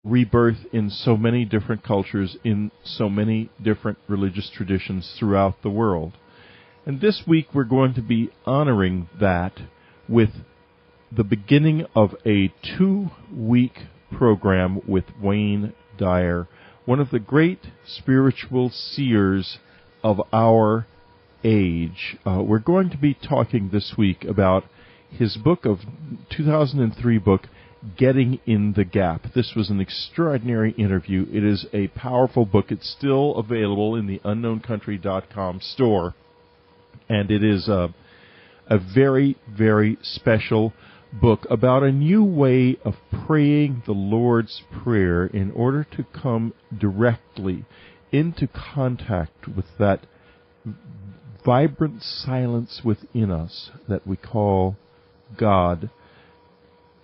rebirth in so many different cultures, in so many different religious traditions throughout the world. And this week we're going to be honoring that with the beginning of a 2-week program with Wayne Dyer, one of the great spiritual seers of our age. We're going to be talking this week about his 2003 book, Getting in the Gap. This was an extraordinary interview. It is a powerful book. It's still available in the unknowncountry.com store. And it is a very, very special book about a new way of praying the Lord's Prayer in order to come directly into contact with that vibrant silence within us that we call God.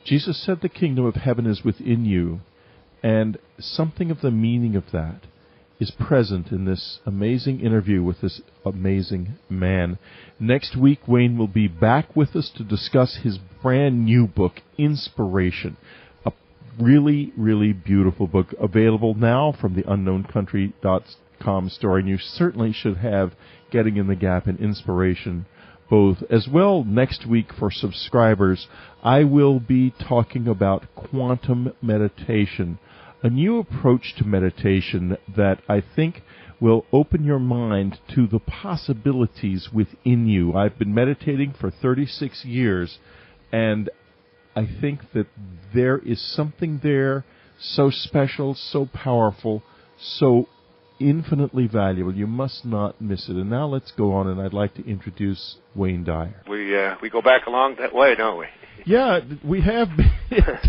Jesus said the kingdom of heaven is within you, and something of the meaning of that is present in this amazing interview with this amazing man. Next week, Wayne will be back with us to discuss his brand new book, Inspiration, a really, really beautiful book available now from the unknowncountry.com store, and you certainly should have Getting in the Gap and Inspiration both. As well, next week for subscribers, I will be talking about quantum meditation, a new approach to meditation that I think will open your mind to the possibilities within you. I've been meditating for 36 years, and I think that there is something there so special, so powerful, so infinitely valuable. You must not miss it. And now let's go on, and I'd like to introduce Wayne Dyer. We go back along that way, don't we? Yeah, we have.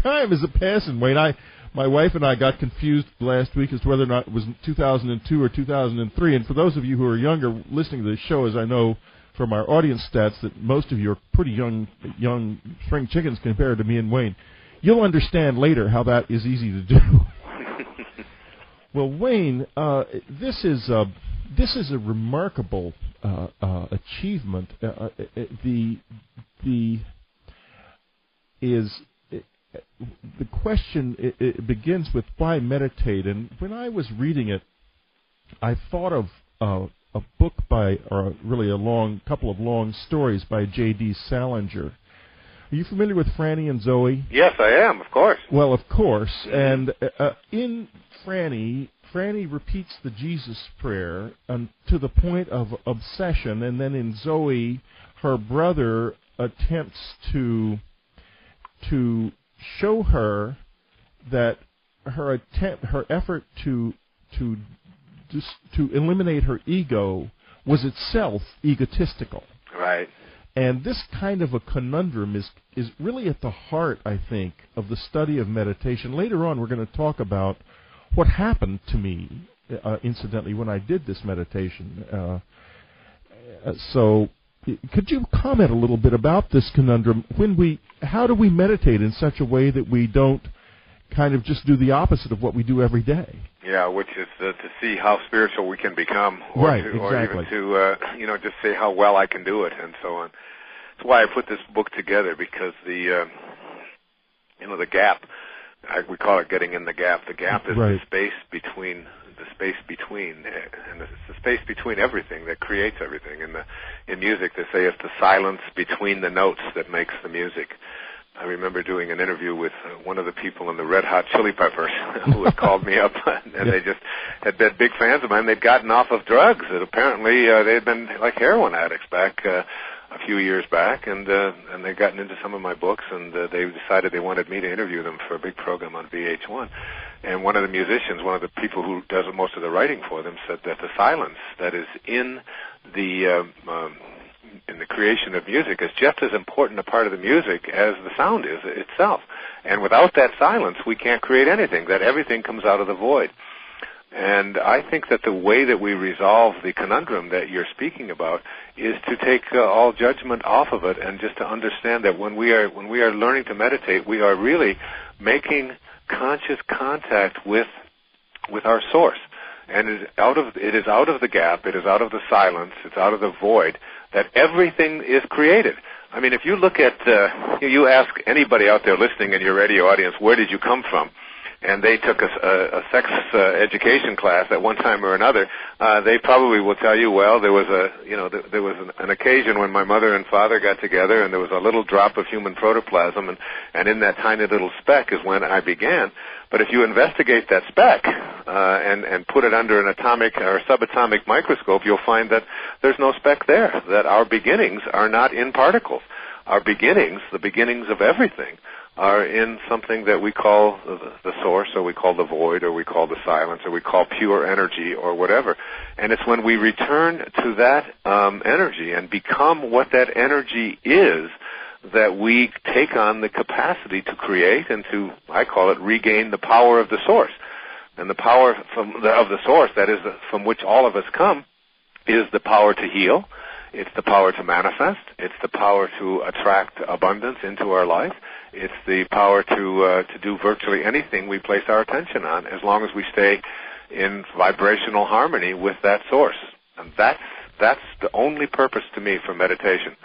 Time is a-passing, Wayne. My wife and I got confused last week as to whether or not it was 2002 or 2003. And for those of you who are younger listening to this show, as I know from our audience stats that most of you are pretty young spring chickens compared to me and Wayne, you'll understand later how that is easy to do. Well, Wayne, this is a remarkable achievement. The question it begins with why meditate, and when I was reading it, I thought of a book or really a couple of long stories by J.D. Salinger. Are you familiar with Franny and Zoe? Yes, I am, of course. Well, of course. And in Franny repeats the Jesus prayer to the point of obsession, and then in Zoe, her brother attempts to show her that her effort to eliminate her ego was itself egotistical. Right. And this kind of a conundrum is really at the heart, I think, of the study of meditation. Later on, we're going to talk about what happened to me, incidentally, when I did this meditation. So, could you comment a little bit about this conundrum? How do we meditate in such a way that we don't kind of just do the opposite of what we do every day? Yeah, which is to see how spiritual we can become, or right, to, exactly. or even to just say how well I can do it, and so on. That's why I put this book together, because the gap, we call it getting in the gap. The gap is right. the space between, and it's the space between everything that creates everything. In music, they say it's the silence between the notes that makes the music. I remember doing an interview with one of the people in the Red Hot Chili Peppers who had called me up, and they just had been big fans of mine. They'd gotten off of drugs. And apparently, they had been like heroin addicts back a few years back, and they'd gotten into some of my books, and they decided they wanted me to interview them for a big program on VH1. And one of the musicians, one of the people who does most of the writing for them, said that the silence that is in the creation of music is just as important a part of the music as the sound is itself. And without that silence, we can't create anything, that everything comes out of the void. And I think that the way that we resolve the conundrum that you're speaking about is to take all judgment off of it, and just to understand that when we are learning to meditate, we are really making conscious contact with our source. And it is out of the gap, it is out of the silence, it's out of the void that everything is created. I mean, if you look at, you ask anybody out there listening in your radio audience, where did you come from? and they took a sex education class at one time or another, they probably will tell you, well, there was an occasion when my mother and father got together, and there was a little drop of human protoplasm, and in that tiny little speck is when I began. But if you investigate that speck and put it under an atomic or subatomic microscope, you'll find that there's no speck there, that our beginnings are not in particles. Our beginnings, the beginnings of everything, are in something that we call the source, or we call the void, or we call the silence, or we call pure energy, or whatever. And it's when we return to that energy and become what that energy is that we take on the capacity to create and to, I call it, regain the power of the source. And the power of the source, that is, from which all of us come, is the power to heal. It's the power to manifest. It's the power to attract abundance into our life. It's the power to do virtually anything we place our attention on, as long as we stay in vibrational harmony with that source. And that's the only purpose to me for meditation.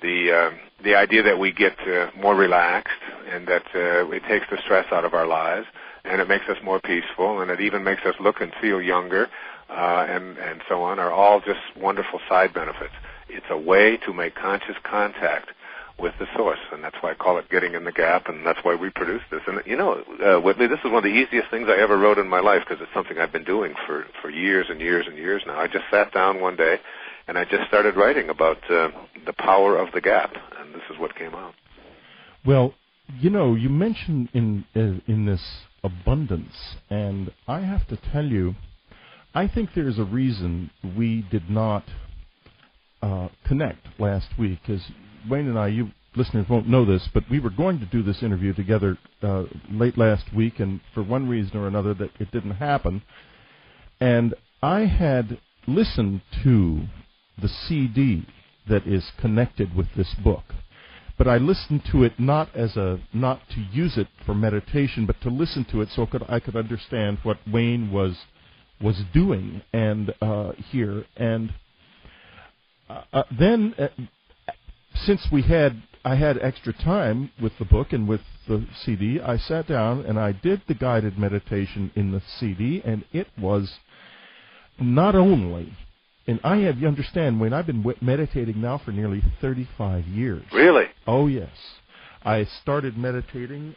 The idea that we get more relaxed, and that it takes the stress out of our lives, and it makes us more peaceful, and it even makes us look and feel younger, and so on, are all just wonderful side benefits. It's a way to make conscious contact with the source, and that's why I call it getting in the gap, and that's why we produce this. And, Whitley, this is one of the easiest things I ever wrote in my life, because it's something I've been doing for years and years and years now. I just sat down one day, and I just started writing about the power of the gap, and this is what came out. Well, you mentioned in this abundance, and I have to tell you, I think there's a reason we did not connect last week, because Wayne and I, you listeners won't know this, but we were going to do this interview together late last week, and for one reason or another that it didn't happen. And I had listened to the CD that is connected with this book, but I listened to it not to use it for meditation, but to listen to it so I could understand what Wayne was doing and here. And then since I had extra time with the book and with the CD, I sat down and I did the guided meditation in the CD, and it was not only, and you understand, Wayne, I've been meditating now for nearly 35 years. Really? Oh, yes. I started meditating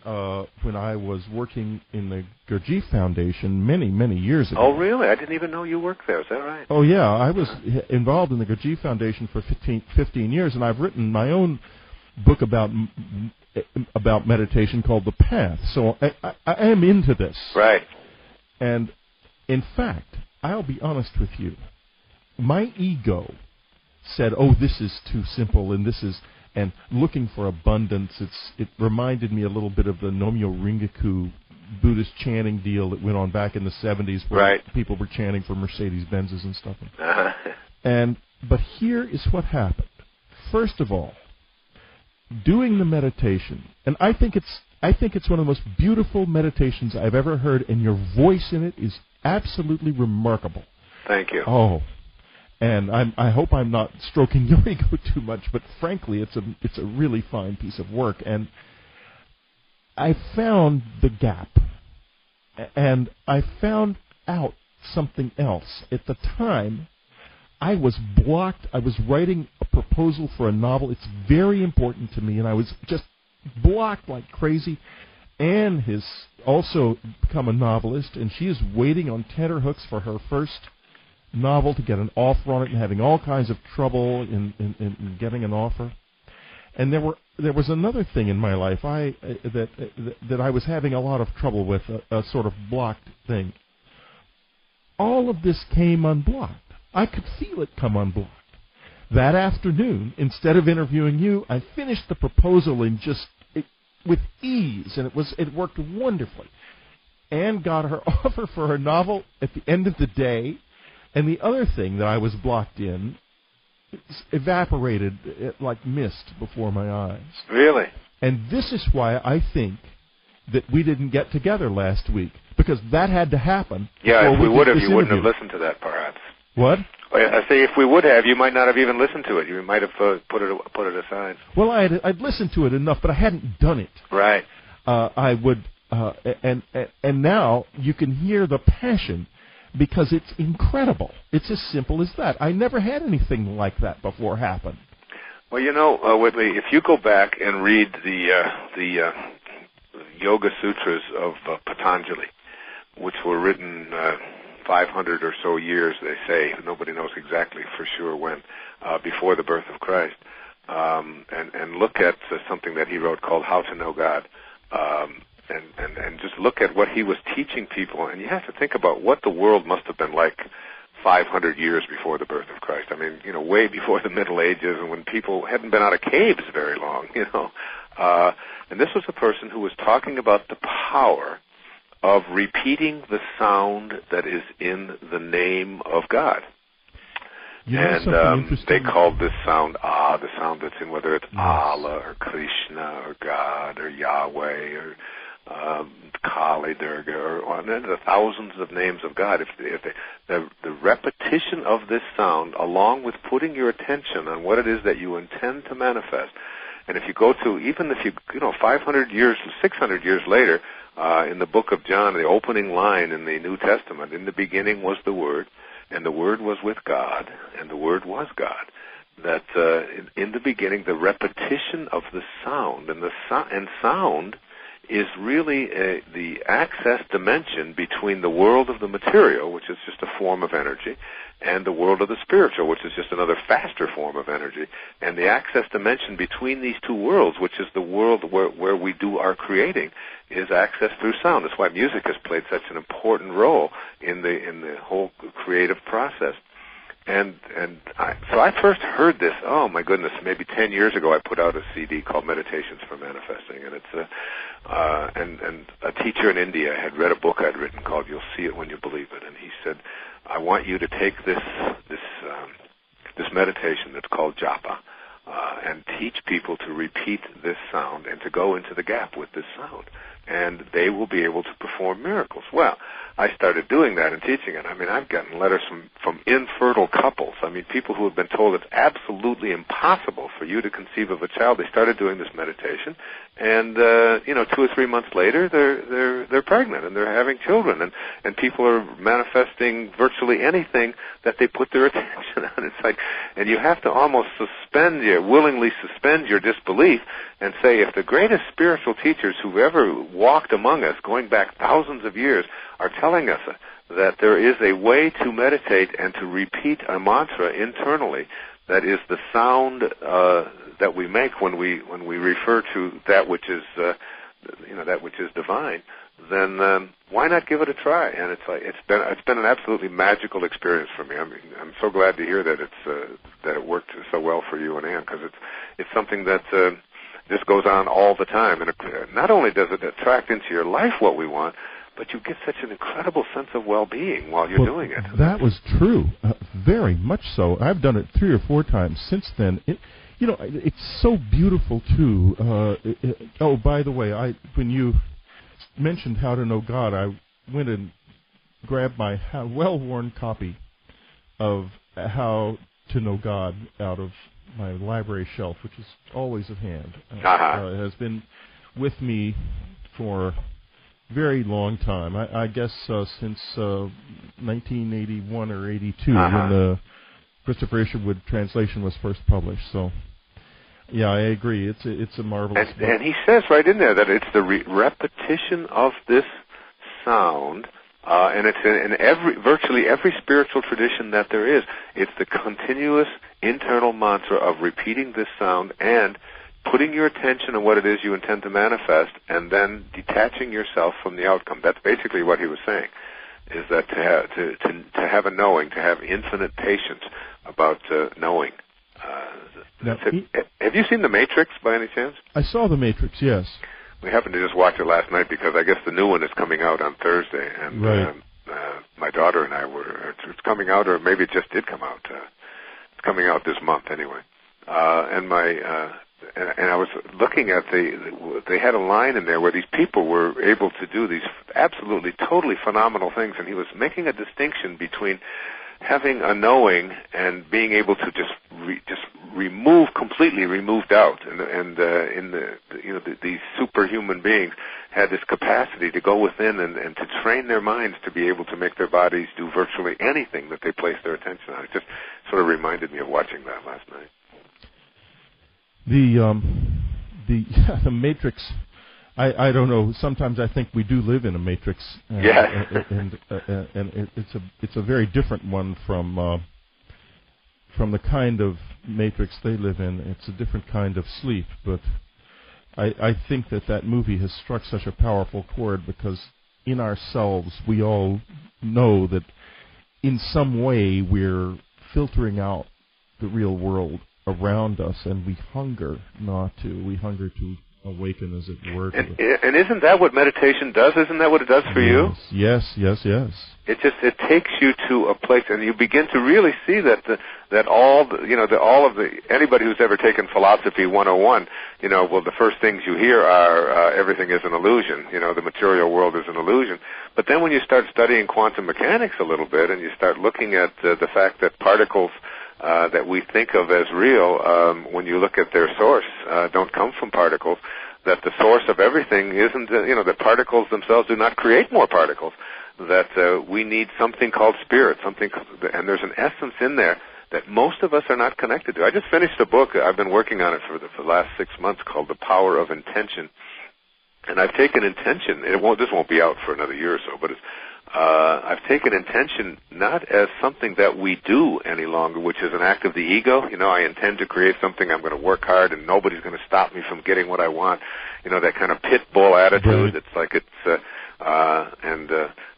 when I was working in the Gurdjieff Foundation many, many years ago. Oh, really? I didn't even know you worked there. Is that right? Oh, yeah. I was involved in the Gurdjieff Foundation for 15 years, and I've written my own book about meditation called The Path. So I am into this. Right. And, in fact, I'll be honest with you. My ego said, oh, this is too simple, and looking for abundance, it reminded me a little bit of the Nomyo Ringaku Buddhist chanting deal that went on back in the 70s, where people were chanting for Mercedes-Benzes and stuff. Uh-huh. But here is what happened. First of all, doing the meditation, and I think it's one of the most beautiful meditations I've ever heard, and your voice in it is absolutely remarkable. Thank you. Oh. And I hope I'm not stroking your ego too much, but frankly, it's a really fine piece of work. And I found the gap, and I found out something else. At the time, I was blocked. I was writing a proposal for a novel. It's very important to me, and I was just blocked like crazy. Anne has also become a novelist, and she is waiting on tenterhooks for her first novel to get an offer on it, and having all kinds of trouble in getting an offer. And there was another thing in my life that I was having a lot of trouble with, a sort of blocked thing. All of this came unblocked. I could feel it come unblocked. That afternoon, instead of interviewing you, I finished the proposal with ease, and it worked wonderfully. Anne got her offer for her novel at the end of the day. And the other thing that I was blocked in evaporated like mist before my eyes. Really? And this is why I think that we didn't get together last week, because that had to happen. Yeah, if we would have, you wouldn't have listened to that, perhaps. What? I say if we would have, you might not have even listened to it. You might have put it aside. Well, I'd listened to it enough, but I hadn't done it. Right. I would and now you can hear the passion because it's incredible. It's as simple as that. I never had anything like that before happen. Well, Whitley, if you go back and read the Yoga Sutras of Patanjali, which were written 500 or so years, they say, nobody knows exactly for sure when, before the birth of Christ, and look at something that he wrote called How to Know God, and just look at what he was teaching people, and you have to think about what the world must have been like 500 years before the birth of Christ. I mean, way before the Middle Ages, and when people hadn't been out of caves very long, and this was a person who was talking about the power of repeating the sound that is in the name of God. And they called this sound the sound that's in, whether it's Allah or Krishna or God or Yahweh or Kali Durga or the thousands of names of God. If the repetition of this sound, along with putting your attention on what it is that you intend to manifest, and if you go to, even if you 500 years, 600 years later, in the book of John, the opening line in the New Testament, in the beginning was the Word, and the Word was with God, and the Word was God. That in the beginning, the repetition of the sound, and sound is really the access dimension between the world of the material, which is just a form of energy, and the world of the spiritual, which is just another faster form of energy. And the access dimension between these two worlds, which is the world where we do our creating, is access through sound. That's why music has played such an important role in the whole creative process. So I first heard this, oh my goodness, maybe 10 years ago. I put out a CD called Meditations for Manifesting, and it's and a teacher in India had read a book I'd written called You'll See It When You Believe It, and he said, I want you to take this meditation that's called japa, and teach people to repeat this sound and to go into the gap with this sound, and they will be able to perform miracles. Well, I started doing that and teaching it. I mean, I've gotten letters from infertile couples. I mean, people who have been told it's absolutely impossible for you to conceive of a child. They started doing this meditation, and 2 or 3 months later, they're pregnant and they're having children, and people are manifesting virtually anything that they put their attention on. It's like, and you have to almost willingly suspend your disbelief and say, if the greatest spiritual teachers who've ever walked among us, going back thousands of years, are telling us that there is a way to meditate and to repeat a mantra internally that is the sound that we make when we refer to that which is that which is divine, then why not give it a try? And it's been an absolutely magical experience for me. I mean, I'm so glad to hear that that it worked so well for you and Ann, because it's something that just goes on all the time, and not only does it attract into your life what we want, but you get such an incredible sense of well-being while you're doing it. That was true, very much so. I've done it 3 or 4 times since then. It's so beautiful too. By the way, when you mentioned How to Know God, I went and grabbed my well-worn copy of How to Know God out of my library shelf, which is always at hand. It has been with me for very long time. I guess since 1981 or 82 when the Christopher Isherwood translation was first published. So, yeah, I agree. It's a marvelous book. And he says right in there that it's the repetition of this sound, and it's in virtually every spiritual tradition that there is. It's the continuous internal mantra of repeating this sound and putting your attention on what it is you intend to manifest, and then detaching yourself from the outcome. That's basically what he was saying, is that to have a knowing, to have infinite patience about knowing. Have you seen The Matrix by any chance? I saw The Matrix, yes. We happened to just watch it last night because I guess the new one is coming out on Thursday, and my daughter and I it's coming out, or maybe it just did come out. It's coming out this month anyway. And I was looking at they had a line in there where these people were able to do these absolutely, totally phenomenal things, and he was making a distinction between having a knowing and being able to just remove, completely removed out, these superhuman beings had this capacity to go within and to train their minds to be able to make their bodies do virtually anything that they place their attention on. It just sort of reminded me of watching that last night. The Matrix. I don't know. Sometimes I think we do live in a matrix, and it's a very different one from the kind of matrix they live in. It's a different kind of sleep, but I think that movie has struck such a powerful chord because in ourselves we all know that in some way we're filtering out the real world around us, and we hunger not to. We hunger to awaken, as it were. And isn't that what meditation does? Isn't that what it does for you? Yes. It takes you to a place, and you begin to really see that anybody who's ever taken Philosophy 101, the first things you hear are everything is an illusion. The material world is an illusion. But then when you start studying quantum mechanics a little bit, and you start looking at the fact that particles that we think of as real, when you look at their source, don't come from particles, that the source of everything isn't, the particles themselves do not create more particles, that we need something called spirit, and there's an essence in there that most of us are not connected to. I just finished a book, I've been working on it for the last 6 months, called The Power of Intention. And I've taken intention, this won't be out for another year or so, but I've taken intention not as something that we do any longer, which is an act of the ego. I intend to create something, I'm going to work hard, and nobody's going to stop me from getting what I want. That kind of pit bull attitude. It's like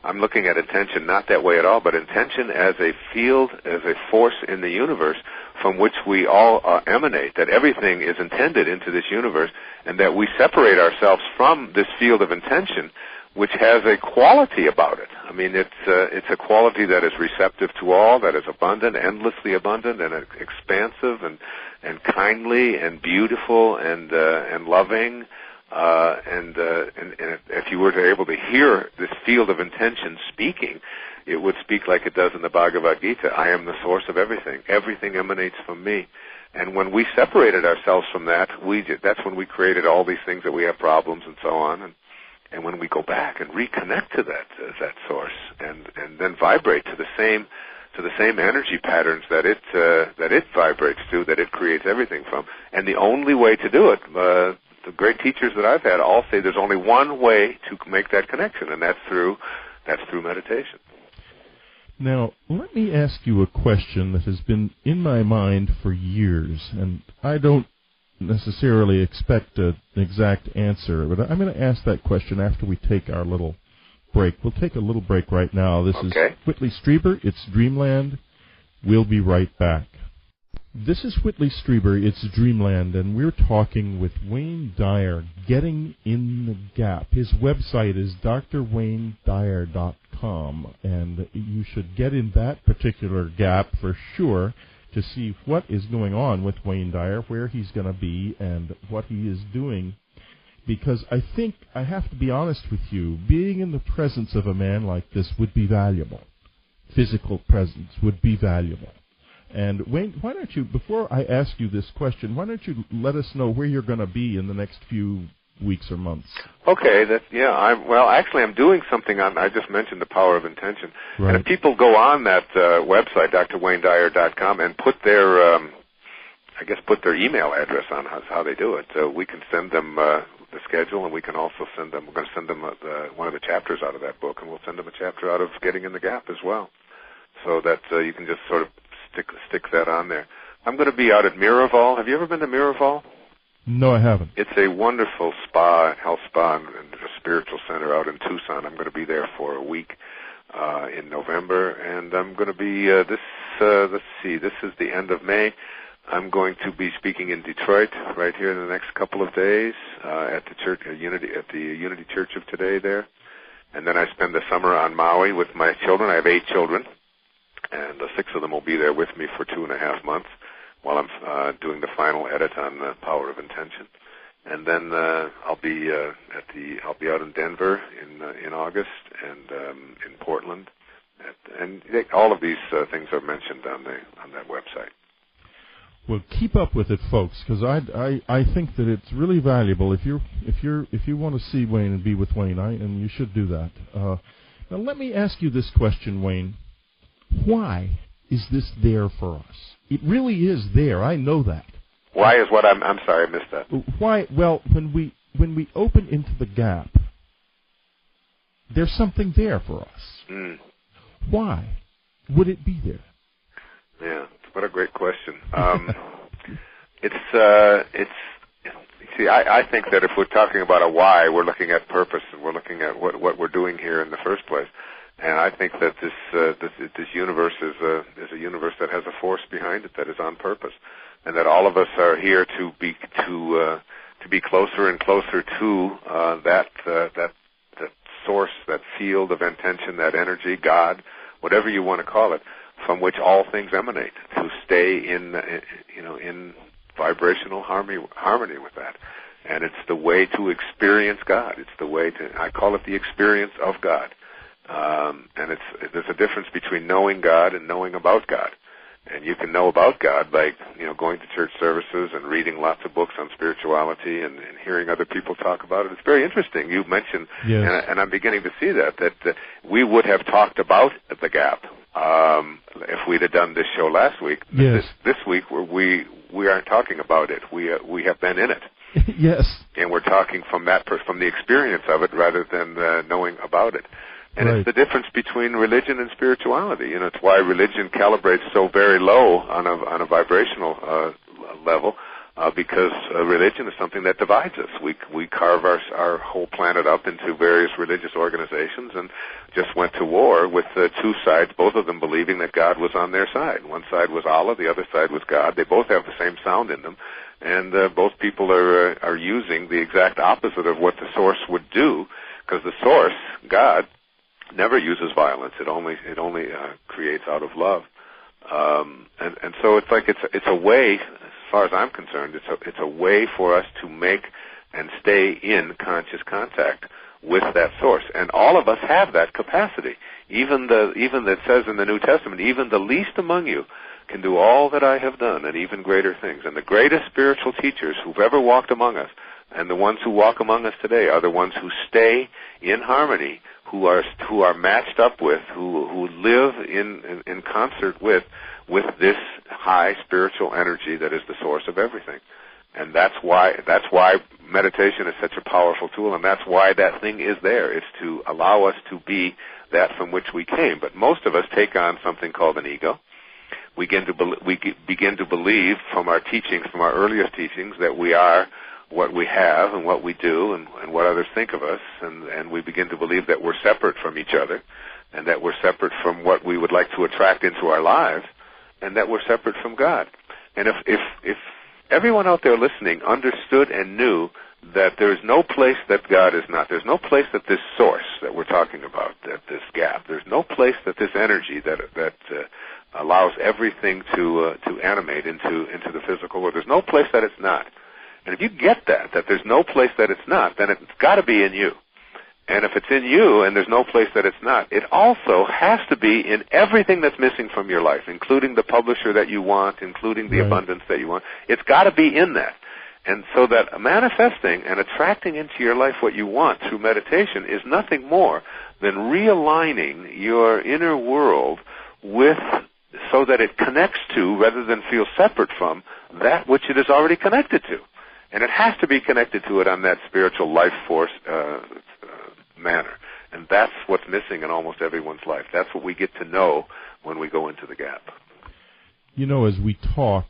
I'm looking at intention not that way at all, but intention as a field, as a force in the universe from which we all emanate, that everything is intended into this universe, and that we separate ourselves from this field of intention, which has a quality about it. I mean, it's a quality that is receptive to all, that is abundant, endlessly abundant, and expansive, and kindly, and beautiful, and loving. And if you were to able to hear this field of intention speaking, it would speak like it does in the Bhagavad Gita. I am the source of everything. Everything emanates from me. And when we separated ourselves from that, that's when we created all these things that we have problems and so on. And when we go back and reconnect to that source, and then vibrate to the same energy patterns that it vibrates to, that it creates everything from. And the only way to do it, the great teachers that I've had all say there's only one way to make that connection, and that's through meditation. Now, let me ask you a question that has been in my mind for years, and I don't necessarily expect an exact answer, but I'm going to ask that question after we take our little break. We'll take a little break right now. This is Whitley Strieber. It's Dreamland. We'll be right back. This is Whitley Strieber. It's Dreamland, and we're talking with Wayne Dyer, Getting in the Gap. His website is drwaynedyer.com, and you should get in that particular gap for sure to see what is going on with Wayne Dyer, where he's going to be, and what he is doing. Because I think, I have to be honest with you, being in the presence of a man like this would be valuable. Physical presence would be valuable. And Wayne, why don't you, before I ask you this question, why don't you let us know where you're going to be in the next few weeks or months? Okay, I'm doing something on, I just mentioned the power of intention. Right. And if people go on that website, drwaynedyer.com, and put their email address on how they do it, so we can send them the schedule, and we can also we're going to send them one of the chapters out of that book, and we'll send them a chapter out of Getting in the Gap as well, so that you can just sort of stick that on there. I'm going to be out at Miraval. Have you ever been to Miraval? No, I haven't. It's a wonderful health spa, and a spiritual center out in Tucson. I'm going to be there for a week in November, and I'm going to be this is the end of May. I'm going to be speaking in Detroit right here in the next couple of days at the church, the Unity Church of Today there, and then I spend the summer on Maui with my children. I have 8 children, and 6 of them will be there with me for 2.5 months while I'm doing the final edit on the Power of Intention. And then I'll be out in Denver in August, and in Portland, And all of these things are mentioned on that website. Well, keep up with it, folks, because I think that it's really valuable. If you want to see Wayne and be with Wayne, and you should do that. Now, let me ask you this question, Wayne. Why is this there for us? It really is there. I know that. Why is what? I'm sorry, I missed that. Why? Well, when we open into the gap, there's something there for us. Mm. Why would it be there? Yeah, what a great question. It's see, I think that if we're talking about a why, we're looking at purpose, and we're looking at what we're doing here in the first place. And I think that this universe is a universe that has a force behind it that is on purpose, and that all of us are here to be closer and closer to that source, that field of intention, that energy, God, whatever you want to call it, from which all things emanate. To stay in vibrational harmony with that. And it's the way to experience God. It's the way I call it the experience of God. And there's a difference between knowing God and knowing about God. And you can know about God by, going to church services and reading lots of books on spirituality and hearing other people talk about it. It's very interesting. You mentioned, yes. and I'm beginning to see that we would have talked about the gap if we'd have done this show last week. Yes. This week we aren't talking about it. We have been in it. Yes. And we're talking from the experience of it rather than knowing about it. And right. It's the difference between religion and spirituality. It's why religion calibrates so very low on a vibrational level, because religion is something that divides us. We carve our whole planet up into various religious organizations and just went to war with two sides, both of them believing that God was on their side. One side was Allah, the other side was God. They both have the same sound in them, and both people are using the exact opposite of what the source would do, because the source, God, never uses violence. It only creates out of love, and so it's like it's a way, as far as I'm concerned, it's a way for us to make and stay in conscious contact with that source, and all of us have that capacity. Even that says in the New Testament, even the least among you can do all that I have done, and even greater things. And the greatest spiritual teachers who've ever walked among us, and the ones who walk among us today, are the ones who stay in harmony, who are matched up with, who live in concert with this high spiritual energy that is the source of everything. And that's why meditation is such a powerful tool, and that's why that thing is there. It's to allow us to be that from which we came. But most of us take on something called an ego. We begin to believe from our teachings, from our earliest teachings, that we are what we have and what we do and what others think of us, and we begin to believe that we're separate from each other, and that we're separate from what we would like to attract into our lives, and that we're separate from God. And if everyone out there listening understood and knew that there's no place that God is not, there's no place that this source that we're talking about, that this gap, there's no place that this energy that allows everything to animate into the physical world, there's no place that it's not. And if you get that there's no place that it's not, then it's got to be in you. And if it's in you and there's no place that it's not, it also has to be in everything that's missing from your life, including the publisher that you want, including the abundance that you want. It's got to be in that. And so that manifesting and attracting into your life what you want through meditation is nothing more than realigning your inner world so that it connects to, rather than feel separate from, that which it is already connected to. And it has to be connected to it on that spiritual life force manner. And that's what's missing in almost everyone's life. That's what we get to know when we go into the gap. As we talk,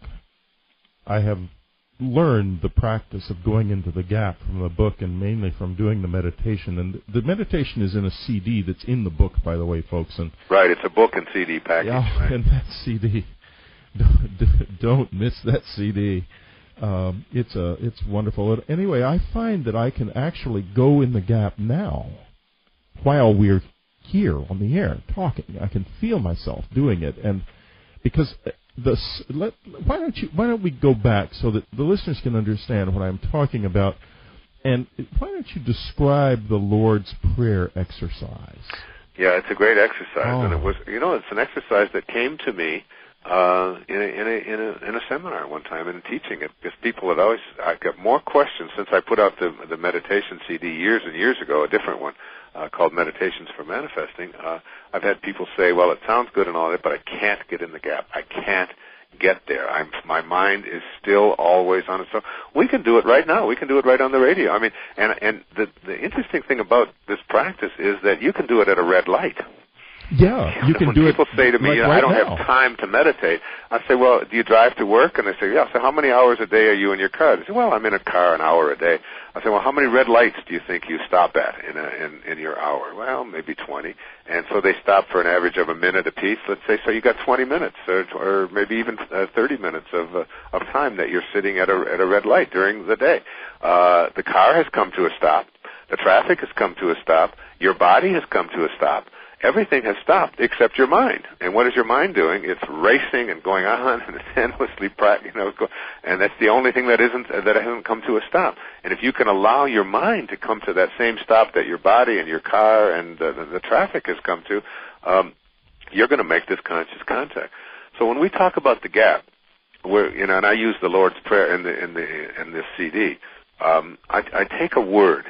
I have learned the practice of going into the gap from the book, and mainly from doing the meditation. And the meditation is in a CD that's in the book, by the way, folks. And right, it's a book and CD package. Yeah, right? And that CD, don't miss that CD. It's wonderful. Anyway, I find that I can actually go in the gap now while we're here on the air talking. I can feel myself doing it, and because why don't we go back so that the listeners can understand what I'm talking about, and why don't you describe the Lord's Prayer exercise? Yeah, it's a great exercise, and it Oh. was, it's an exercise that came to me in a seminar one time and teaching it, because people had always, I got more questions since I put out the meditation CD years and years ago, a different one called Meditations for Manifesting. I've had people say, well, it sounds good and all that, but I can't get in the gap. I can't get there. My mind is still always on it. So we can do it right now. We can do it right on the radio. I mean, and the interesting thing about this practice is that you can do it at a red light. Yeah, you can when do it. People say to me, like right I don't now. have time to meditate. I say, well, do you drive to work? And they say, yeah. So how many hours a day are you in your car? They say, well, I'm in a car an hour a day. I say, well, how many red lights do you think you stop at in your hour? Well, maybe 20. And so they stop for an average of a minute apiece. Let's say, so you got 20 minutes, or maybe even 30 minutes of time that you're sitting at a red light during the day. The car has come to a stop. The traffic has come to a stop. Your body has come to a stop. Everything has stopped except your mind. And what is your mind doing? It's racing and going on and it's endlessly, and that's the only thing that hasn't come to a stop. And if you can allow your mind to come to that same stop that your body and your car and the traffic has come to, you're going to make this conscious contact. So when we talk about the gap, and I use the Lord's Prayer in this CD, I take a word.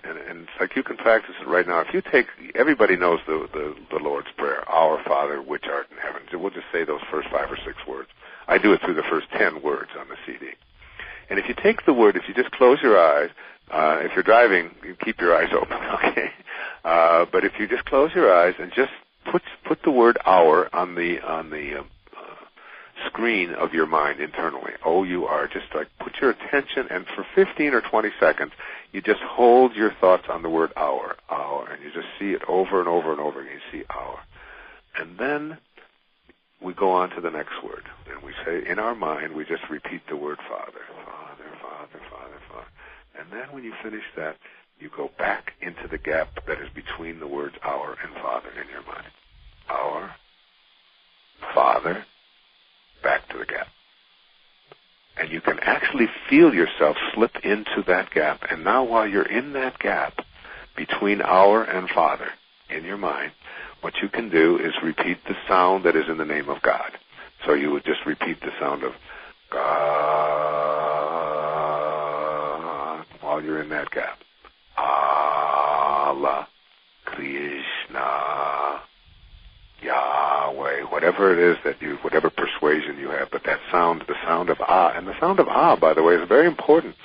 And it's like you can practice it right now. If you take, everybody knows the Lord's Prayer, Our Father, which art in heaven. So we'll just say those first 5 or 6 words. I do it through the first 10 words on the CD. And if you take the word, if you just close your eyes, if you're driving, you keep your eyes open, okay? But if you just close your eyes and just put the word "our" on the screen of your mind internally. O-U-R. Just like put your attention, and for 15 or 20 seconds, you just hold your thoughts on the word "our," and you just see it over and over and over again. You see "our." And then we go on to the next word, and we say, in our mind, we just repeat the word Father, Father, Father, Father, Father. And then when you finish that, you go back into the gap that is between the words "our" and "Father" in your mind. Our, Father, back to the gap. And you can actually feel yourself slip into that gap. And now while you're in that gap between "our" and "Father" in your mind, what you can do is repeat the sound that is in the name of God. So you would just repeat the sound of God while you're in that gap. Allah, Krishna, Yahweh, whatever it is whatever persuasion you have, but that sound, the sound of Ah. And the sound of Ah, by the way, is very important.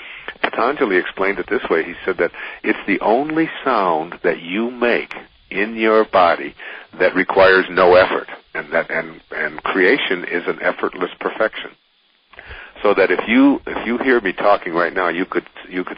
Patanjali explained it this way. He said that it's the only sound that you make in your body that requires no effort. And creation is an effortless perfection. So that if you hear me talking right now, you could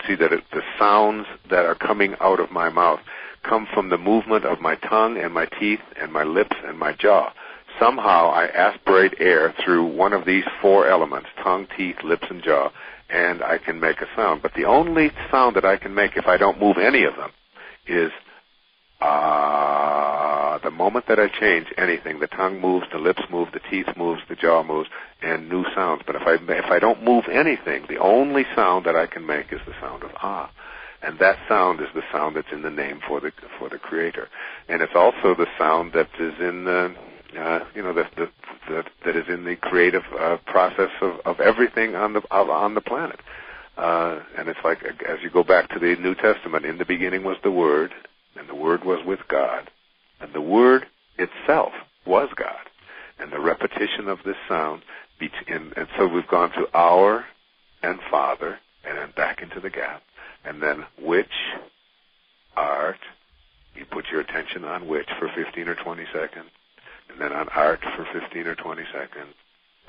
see that the sounds that are coming out of my mouth come from the movement of my tongue and my teeth and my lips and my jaw. Somehow I aspirate air through one of these 4 elements, tongue, teeth, lips, and jaw, and I can make a sound. But the only sound that I can make if I don't move any of them is the moment that I change anything, the tongue moves, the lips move, the teeth moves, the jaw moves, and new sounds. But if I don't move anything, the only sound that I can make is the sound of Ah. And that sound is the sound that's in the name for the Creator, and it's also the sound that is in that is in the creative process of everything on the planet. And it's like, as you go back to the New Testament, in the beginning was the Word, and the Word was with God, and the Word itself was God. And the repetition of this sound, and so we've gone to "our" and "Father," and then back into the gap. And then which art, you put your attention on which for 15 or 20 seconds, and then on art for 15 or 20 seconds,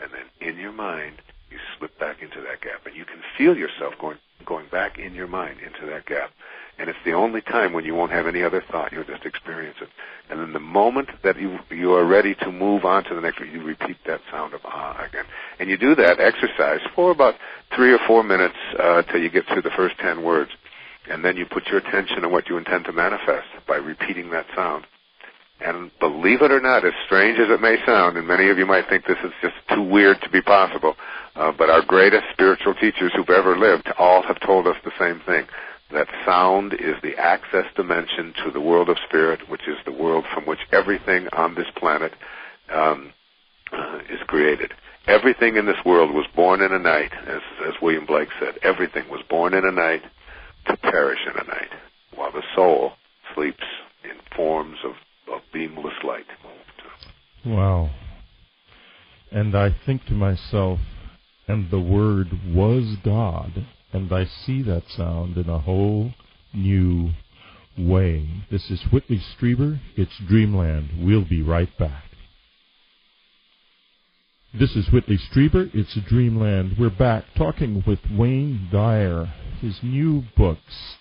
and then in your mind, you slip back into that gap. And you can feel yourself going back in your mind into that gap. And it's the only time when you won't have any other thought. You'll just experience it. And then the moment that you are ready to move on to the next one, you repeat that sound of Ah again. And you do that exercise for about 3 or 4 minutes till you get through the first 10 words. And then you put your attention on what you intend to manifest by repeating that sound. And believe it or not, as strange as it may sound, and many of you might think this is just too weird to be possible, but our greatest spiritual teachers who've ever lived all have told us the same thing, that sound is the access dimension to the world of spirit, which is the world from which everything on this planet is created. Everything in this world was born in a night, as William Blake said. Everything was born in a night to perish in a night, while the soul sleeps in forms of beamless light. Wow. And I think to myself, and the Word was God, and I see that sound in a whole new way. This is Whitley Strieber. It's Dreamland. We'll be right back. This is Whitley Strieber. It's Dreamland. We're back talking with Wayne Dyer. His new books.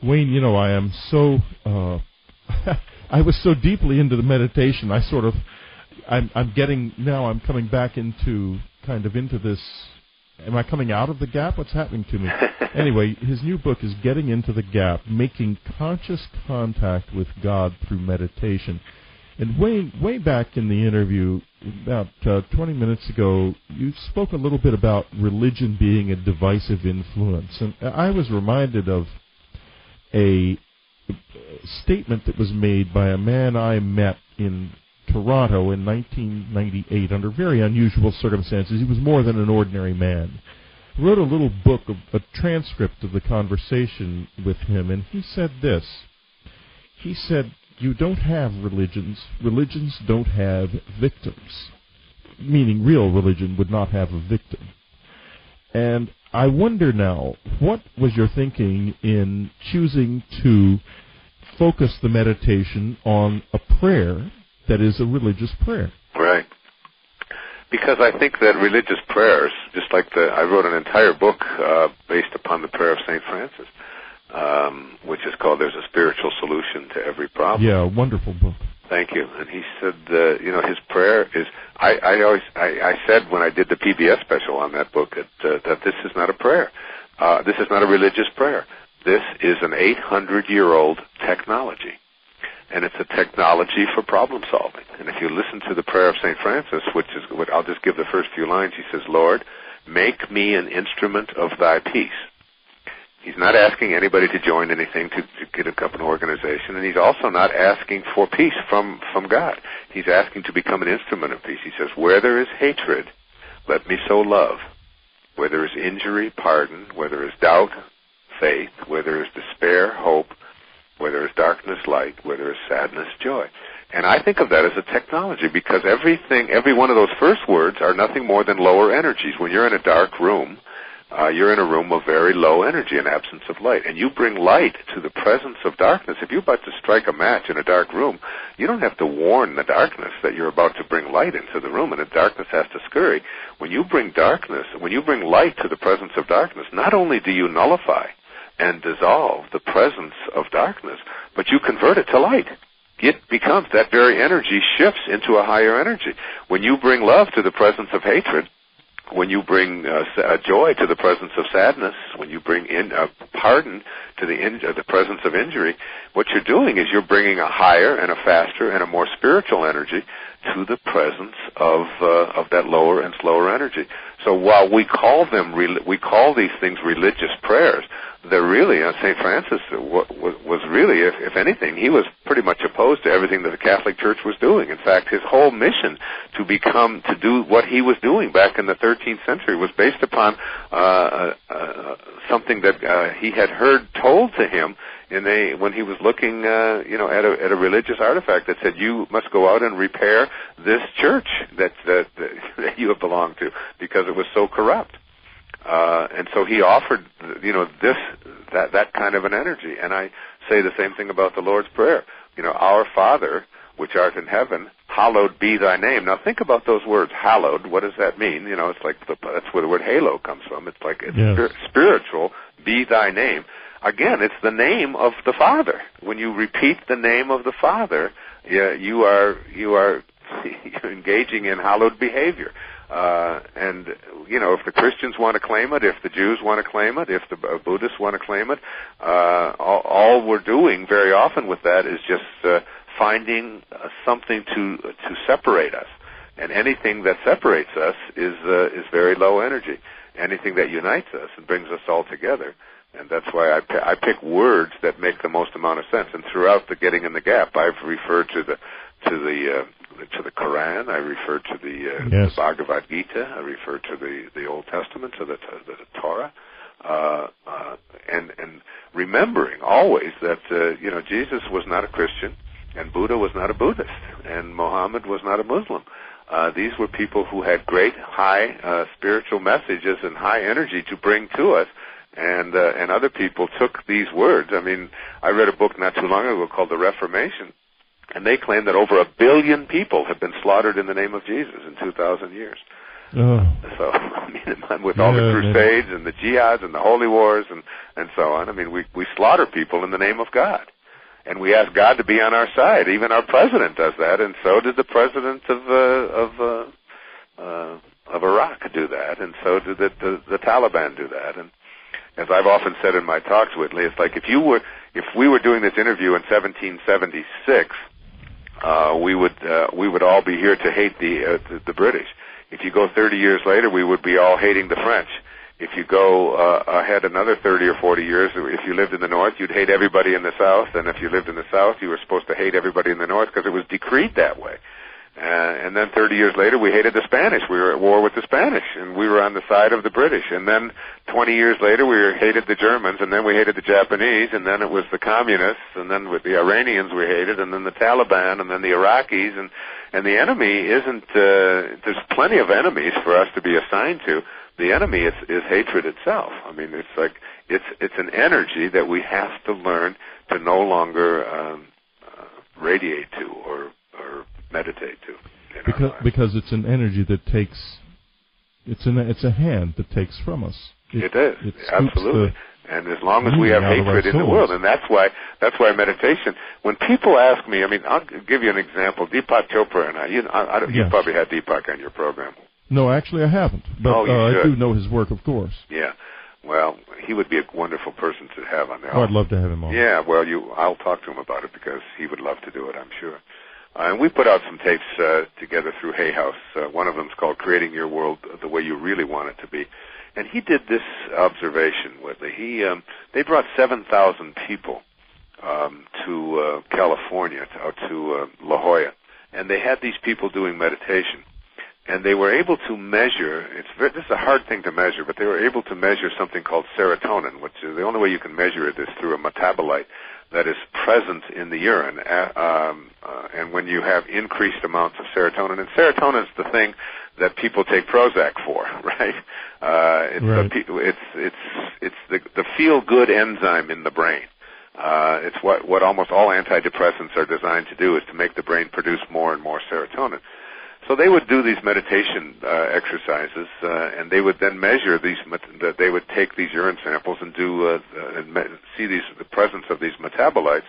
Wayne, you know, I am so... I was so deeply into the meditation, I'm coming back into this. Am I coming out of the gap? What's happening to me? Anyway, his new book is Getting into the Gap, Making Conscious Contact with God Through Meditation. And Wayne, way back in the interview, about 20 minutes ago, you spoke a little bit about religion being a divisive influence. And I was reminded of a statement that was made by a man I met in Toronto in 1998 under very unusual circumstances. He was more than an ordinary man. He wrote a little book, a transcript of the conversation with him, and he said this. He said, "You don't have religions. Religions don't have victims." Meaning real religion would not have a victim. And I wonder now, what was your thinking in choosing to focus the meditation on a prayer that is a religious prayer? Right. Because I think that religious prayers, just like I wrote an entire book based upon the prayer of St. Francis, which is called "There's a Spiritual Solution to Every Problem." Yeah, a wonderful book. Thank you. And he said, his prayer is. I said when I did the PBS special on that book that this is not a prayer. This is not a religious prayer. This is an 800-year-old technology, and it's a technology for problem solving. And if you listen to the prayer of St. Francis, which is what I'll just give the first few lines, he says, "Lord, make me an instrument of thy peace." He's not asking anybody to join anything, to get up an organization, and he's also not asking for peace from God. He's asking to become an instrument of peace. He says, "Where there is hatred, let me sow love. Where there is injury, pardon. Where there is doubt, faith. Where there is despair, hope. Where there is darkness, light. Where there is sadness, joy." And I think of that as a technology, because every one of those first words are nothing more than lower energies. When you're in a dark room, you're in a room of very low energy and absence of light, and you bring light to the presence of darkness. If you're about to strike a match in a dark room, you don't have to warn the darkness that you're about to bring light into the room, and the darkness has to scurry. When you bring light to the presence of darkness, not only do you nullify and dissolve the presence of darkness, but you convert it to light. It becomes, that very energy shifts into a higher energy. When you bring love to the presence of hatred, when you bring joy to the presence of sadness, when you bring pardon to the presence of injury, what you're doing is you're bringing a higher and a faster and a more spiritual energy to the presence of that lower and slower energy. So while we call these things religious prayers, they're really, St. Francis was really, if anything, he was pretty much opposed to everything that the Catholic Church was doing. In fact, his whole mission to do what he was doing back in the 13th century was based upon something that he had heard told to him when he was looking, at a religious artifact that said, "You must go out and repair this church that you have belonged to, because it was so corrupt." And so he offered, that kind of an energy. And I say the same thing about the Lord's Prayer. "Our Father, which art in heaven, hallowed be thy name." Now think about those words, hallowed. What does that mean? It's like that's where the word halo comes from. It's like spiritual, be thy name. Again, it's the name of the Father. When you repeat the name of the Father, you are engaging in hallowed behavior. And if the Christians want to claim it, if the Jews want to claim it, if the Buddhists want to claim it, all we're doing very often with that is just finding something to separate us. And anything that separates us is very low energy. anything that unites us and brings us all together. And that's why I pick words that make the most amount of sense. And throughout the Getting in the Gap, I've referred to the Quran. I refer to the Bhagavad Gita. I refer to the Old Testament, to the Torah, and remembering always that Jesus was not a Christian, and Buddha was not a Buddhist, and Muhammad was not a Muslim. These were people who had great high spiritual messages and high energy to bring to us. And other people took these words. I mean, I read a book not too long ago called The Reformation, and they claim that over 1 billion people have been slaughtered in the name of Jesus in 2,000 years. Oh. So, I mean, with all the crusades and the jihads and the holy wars and so on, I mean, we slaughter people in the name of God. And we ask God to be on our side. Even our president does that, and so did the president of Iraq do that, and so did the Taliban do that. And as I've often said in my talks, Whitley, it's like if we were doing this interview in 1776, we would all be here to hate the British. If you go 30 years later, we would be all hating the French. If you go ahead another 30 or 40 years, if you lived in the North, you'd hate everybody in the South, and if you lived in the South, you were supposed to hate everybody in the North because it was decreed that way. And then 30 years later, we hated the Spanish. We were at war with the Spanish, and we were on the side of the British. And then 20 years later, we hated the Germans, and then we hated the Japanese, and then it was the communists, and then with the Iranians we hated, and then the Taliban, and then the Iraqis. And the enemy isn't, there's plenty of enemies for us to be assigned to. The enemy is hatred itself. I mean, it's like, it's an energy that we have to learn to no longer radiate to or meditate to. Because it's an energy that takes, it's a hand that takes from us. It is, absolutely. And as long as we have hatred in the world, and that's why meditation. When people ask me, I mean, I'll give you an example. Deepak Chopra and you probably had Deepak on your program. No, actually I haven't, but I do know his work, of course. Yeah. Well, he would be a wonderful person to have on there. Oh, I'd love to have him on. Yeah, well, I'll talk to him about it because he would love to do it, I'm sure. And we put out some tapes together through Hay House. One of them is called Creating Your World the Way You Really Want It to Be. And he did this observation, Whitley. They brought 7,000 people to California, to La Jolla, and they had these people doing meditation. And they were able to measure, this is a hard thing to measure, but they were able to measure something called serotonin, which is the only way you can measure it is through a metabolite that is present in the urine. And when you have increased amounts of serotonin, and serotonin is the thing that people take Prozac for, right? It's the feel-good enzyme in the brain. It's what almost all antidepressants are designed to do, is to make the brain produce more and more serotonin. So they would do these meditation exercises, and they would then measure these. They would take these urine samples and see the presence of these metabolites,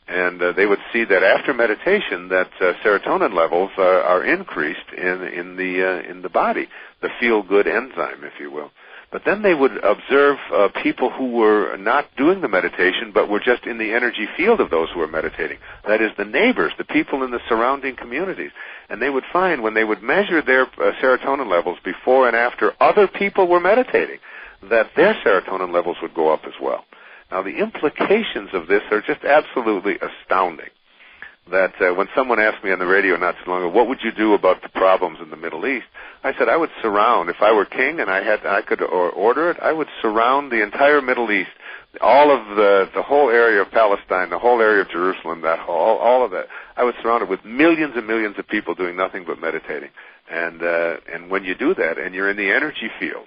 and they would see that after meditation, that serotonin levels are increased in the body, the feel-good enzyme, if you will. But then they would observe people who were not doing the meditation, but were just in the energy field of those who were meditating. That is, the neighbors, the people in the surrounding communities. And they would find, when they would measure their serotonin levels before and after other people were meditating, that their serotonin levels would go up as well. Now, the implications of this are just absolutely astounding. That when someone asked me on the radio not too long ago, what would you do about the problems in the Middle East? I said I would surround, if I were king and I could order it, I would surround the entire Middle East, all of the whole area of Palestine, the whole area of Jerusalem, all of that. I would surround it with millions and millions of people doing nothing but meditating. And when you do that, and you're in the energy field,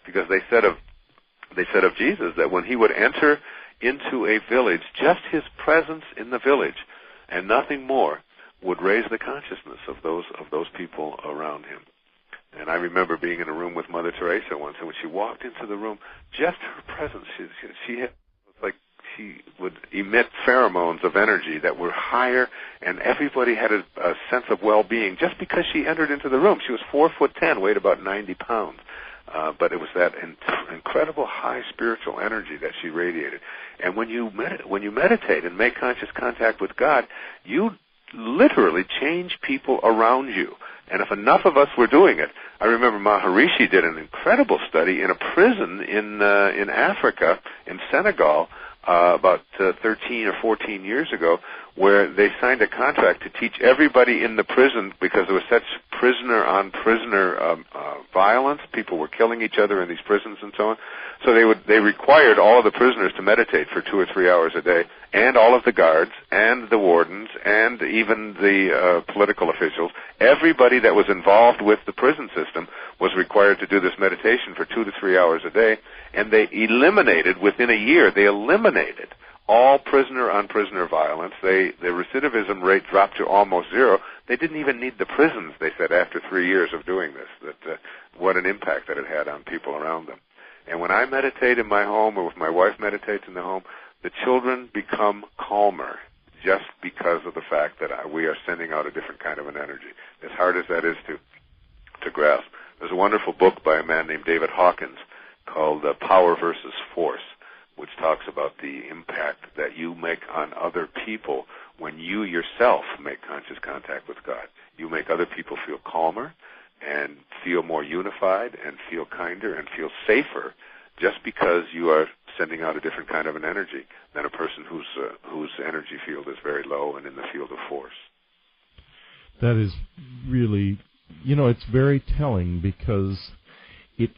because they said of Jesus that when he would enter into a village, just his presence in the village and nothing more would raise the consciousness of those people around him. And I remember being in a room with Mother Teresa once, and when she walked into the room, just her presence, she would emit pheromones of energy that were higher, and everybody had a sense of well-being just because she entered into the room. She was 4'10", weighed about 90 pounds. But it was that incredible high spiritual energy that she radiated. And when you meditate and make conscious contact with God, you literally change people around you. And if enough of us were doing it, I remember Maharishi did an incredible study in a prison in Africa, in Senegal, about 13 or 14 years ago, where they signed a contract to teach everybody in the prison, because there was such prisoner-on-prisoner violence. People were killing each other in these prisons and so on. So they required all of the prisoners to meditate for 2 or 3 hours a day, and all of the guards, and the wardens, and even the political officials. Everybody that was involved with the prison system was required to do this meditation for 2 to 3 hours a day, and they eliminated, within a year, all prisoner-on-prisoner violence. The recidivism rate dropped to almost zero. They didn't even need the prisons, they said, after 3 years of doing this. What an impact that it had on people around them. And when I meditate in my home, or if my wife meditates in the home, the children become calmer, just because of the fact that we are sending out a different kind of an energy. As hard as that is to grasp. There's a wonderful book by a man named David Hawkins called Power versus Force, which talks about the impact that you make on other people when you yourself make conscious contact with God. You make other people feel calmer and feel more unified and feel kinder and feel safer, just because you are sending out a different kind of an energy than a person whose energy field is very low and in the field of force. That is really, it's very telling, because if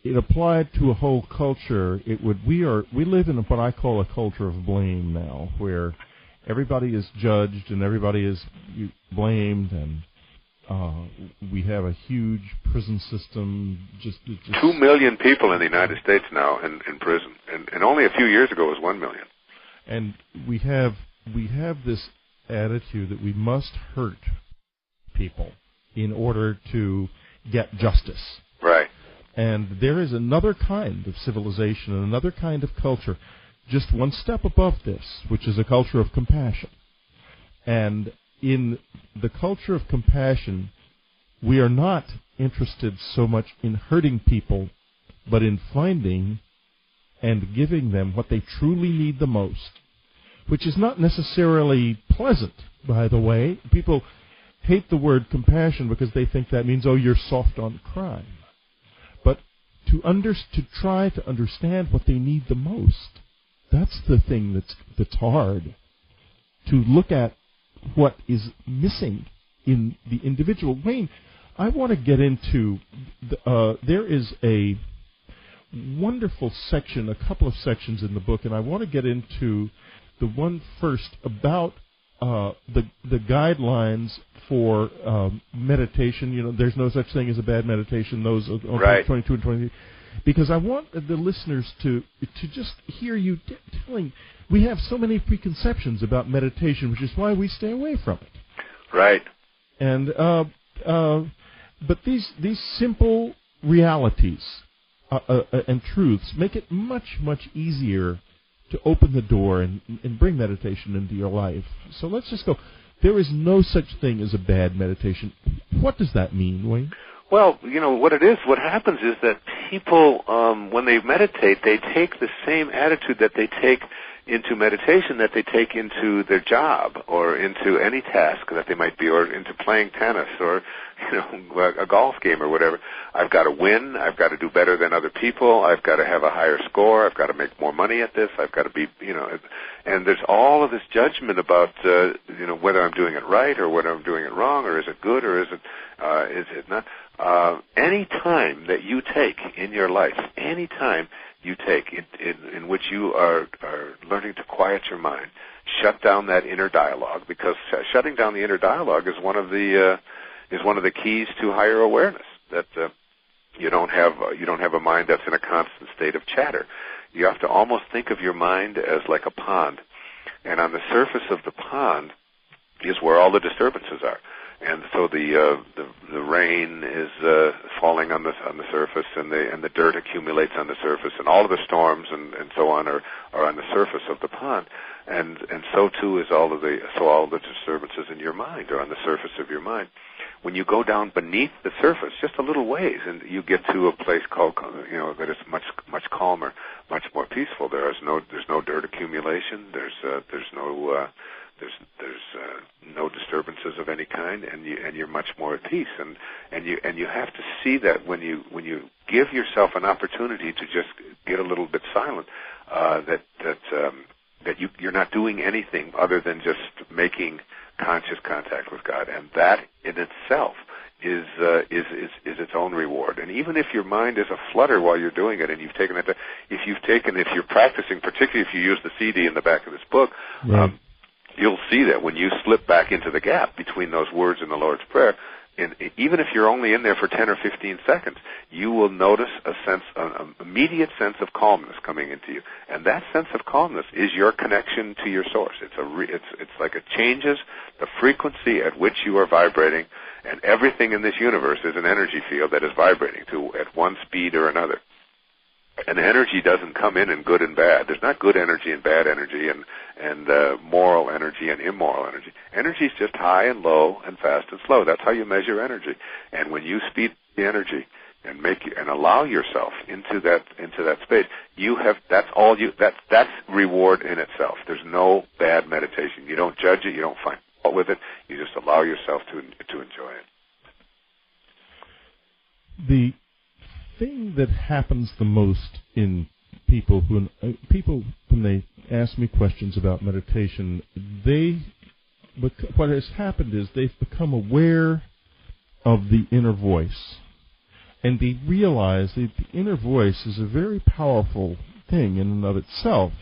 it applied to a whole culture, we live in what I call a culture of blame now, where everybody is judged and everybody is blamed, and we have a huge prison system. Just 2 million people in the United States now in prison, and only a few years ago it was 1 million. And we have this attitude that we must hurt people in order to get justice. Right. And there is another kind of civilization and another kind of culture, just one step above this, which is a culture of compassion. And in the culture of compassion, we are not interested so much in hurting people, but in finding and giving them what they truly need the most, which is not necessarily pleasant, by the way. People hate the word compassion because they think that means, you're soft on crime. But to try to understand what they need the most, that's the thing that's hard. To look at what is missing in the individual. Wayne, I want to get into, there is a wonderful section, a couple of sections in the book, and I want to get into the one first about the guidelines for meditation. There's no such thing as a bad meditation. Those on right. 22 and 23. Because I want the listeners to just hear you telling. We have so many preconceptions about meditation, which is why we stay away from it. Right. And but these simple realities and truths make it much, much easier to open the door and bring meditation into your life. So let's just go. There is no such thing as a bad meditation. What does that mean, Wayne? Well, what happens is that people, when they meditate, they take the same attitude that they take into meditation that they take into their job or into any task that they might be, or into playing tennis or, a golf game or whatever. I've got to win. I've got to do better than other people. I've got to have a higher score. I've got to make more money at this. I've got to be, and there's all of this judgment about, whether I'm doing it right or whether I'm doing it wrong, or is it good or is it not? Any time that you take in your life, any time you take in which you are learning to quiet your mind, shut down that inner dialogue, because shutting down the inner dialogue is one of the keys to higher awareness. That you don't have a mind that's in a constant state of chatter. You have to almost think of your mind as like a pond, and on the surface of the pond is where all the disturbances are. And so the rain is falling on the surface, and the dirt accumulates on the surface, and all of the storms and so on are on the surface of the pond, and so too is all the disturbances in your mind are on the surface of your mind. When you go down beneath the surface, just a little ways, and you get to a place called that is much calmer, much more peaceful. There's no dirt accumulation. There's no disturbances of any kind, and you're much more at peace. And you have to see that when you give yourself an opportunity to just get a little bit silent, that you're not doing anything other than just making conscious contact with God, and that in itself is its own reward. And even if your mind is a flutter while you're doing it, and you've taken it, if you're practicing, particularly if you use the CD in the back of this book, right. You'll see that when you slip back into the gap between those words in the Lord's Prayer, and even if you're only in there for 10 or 15 seconds, you will notice an immediate sense of calmness coming into you. And that sense of calmness is your connection to your source. It's like it changes the frequency at which you are vibrating, and everything in this universe is an energy field that is vibrating at one speed or another. And energy doesn't come in good and bad. There's not good energy and bad energy and moral energy and immoral energy. Energy is just high and low and fast and slow. That's how you measure energy. And when you speed the energy and allow yourself into that space, that's reward in itself. There's no bad meditation. You don't judge it. You don't find fault with it. You just allow yourself to enjoy it. The thing that happens the most in people when they ask me questions about meditation, what has happened is they've become aware of the inner voice, and they realize that the inner voice is a very powerful thing in and of itself.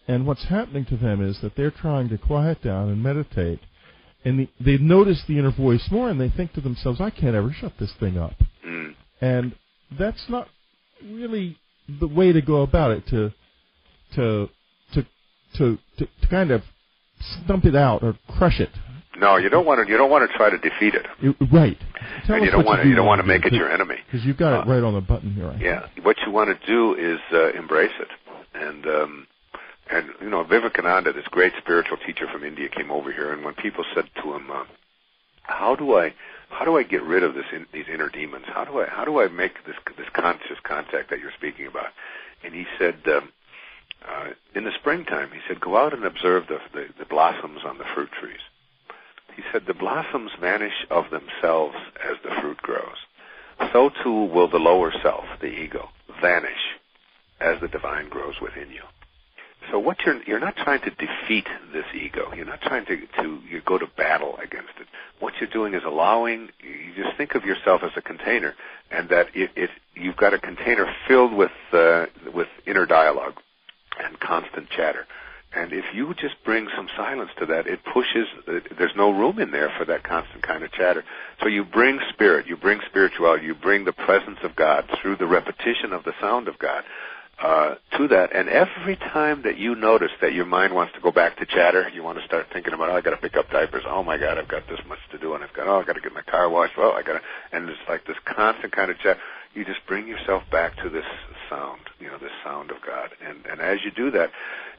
And what's happening to them is that they're trying to quiet down and meditate, and they notice the inner voice more, and they think to themselves, I can't ever shut this thing up. Mm. And that's not really the way to go about it, to kind of stump it out or crush it. No, you don't want to try to defeat it. Right. And you don't want to make it your enemy. Because you've got it right on the button here. Yeah. What you want to do is embrace it. And Vivekananda, this great spiritual teacher from India, came over here, and when people said to him, how do I get rid of these inner demons? How do I make this conscious contact that you're speaking about? And he said, in the springtime, he said, go out and observe the blossoms on the fruit trees. He said, the blossoms vanish of themselves as the fruit grows. So too will the lower self, the ego, vanish as the divine grows within you. So you're not trying to defeat this ego. You're not trying to go to battle against it. What you're doing is you just think of yourself as a container, and that you've got a container filled with inner dialogue and constant chatter. And if you just bring some silence to that, there's no room in there for that constant kind of chatter. So you bring spirit, you bring spirituality, you bring the presence of God through the repetition of the sound of God to that. And every time that you notice that your mind wants to go back to chatter, you want to start thinking about, I got to pick up diapers. Oh my God, I've got this much to do, and I got to get my car washed. And it's like this constant kind of chatter. You just bring yourself back to this sound, this sound of God. And as you do that,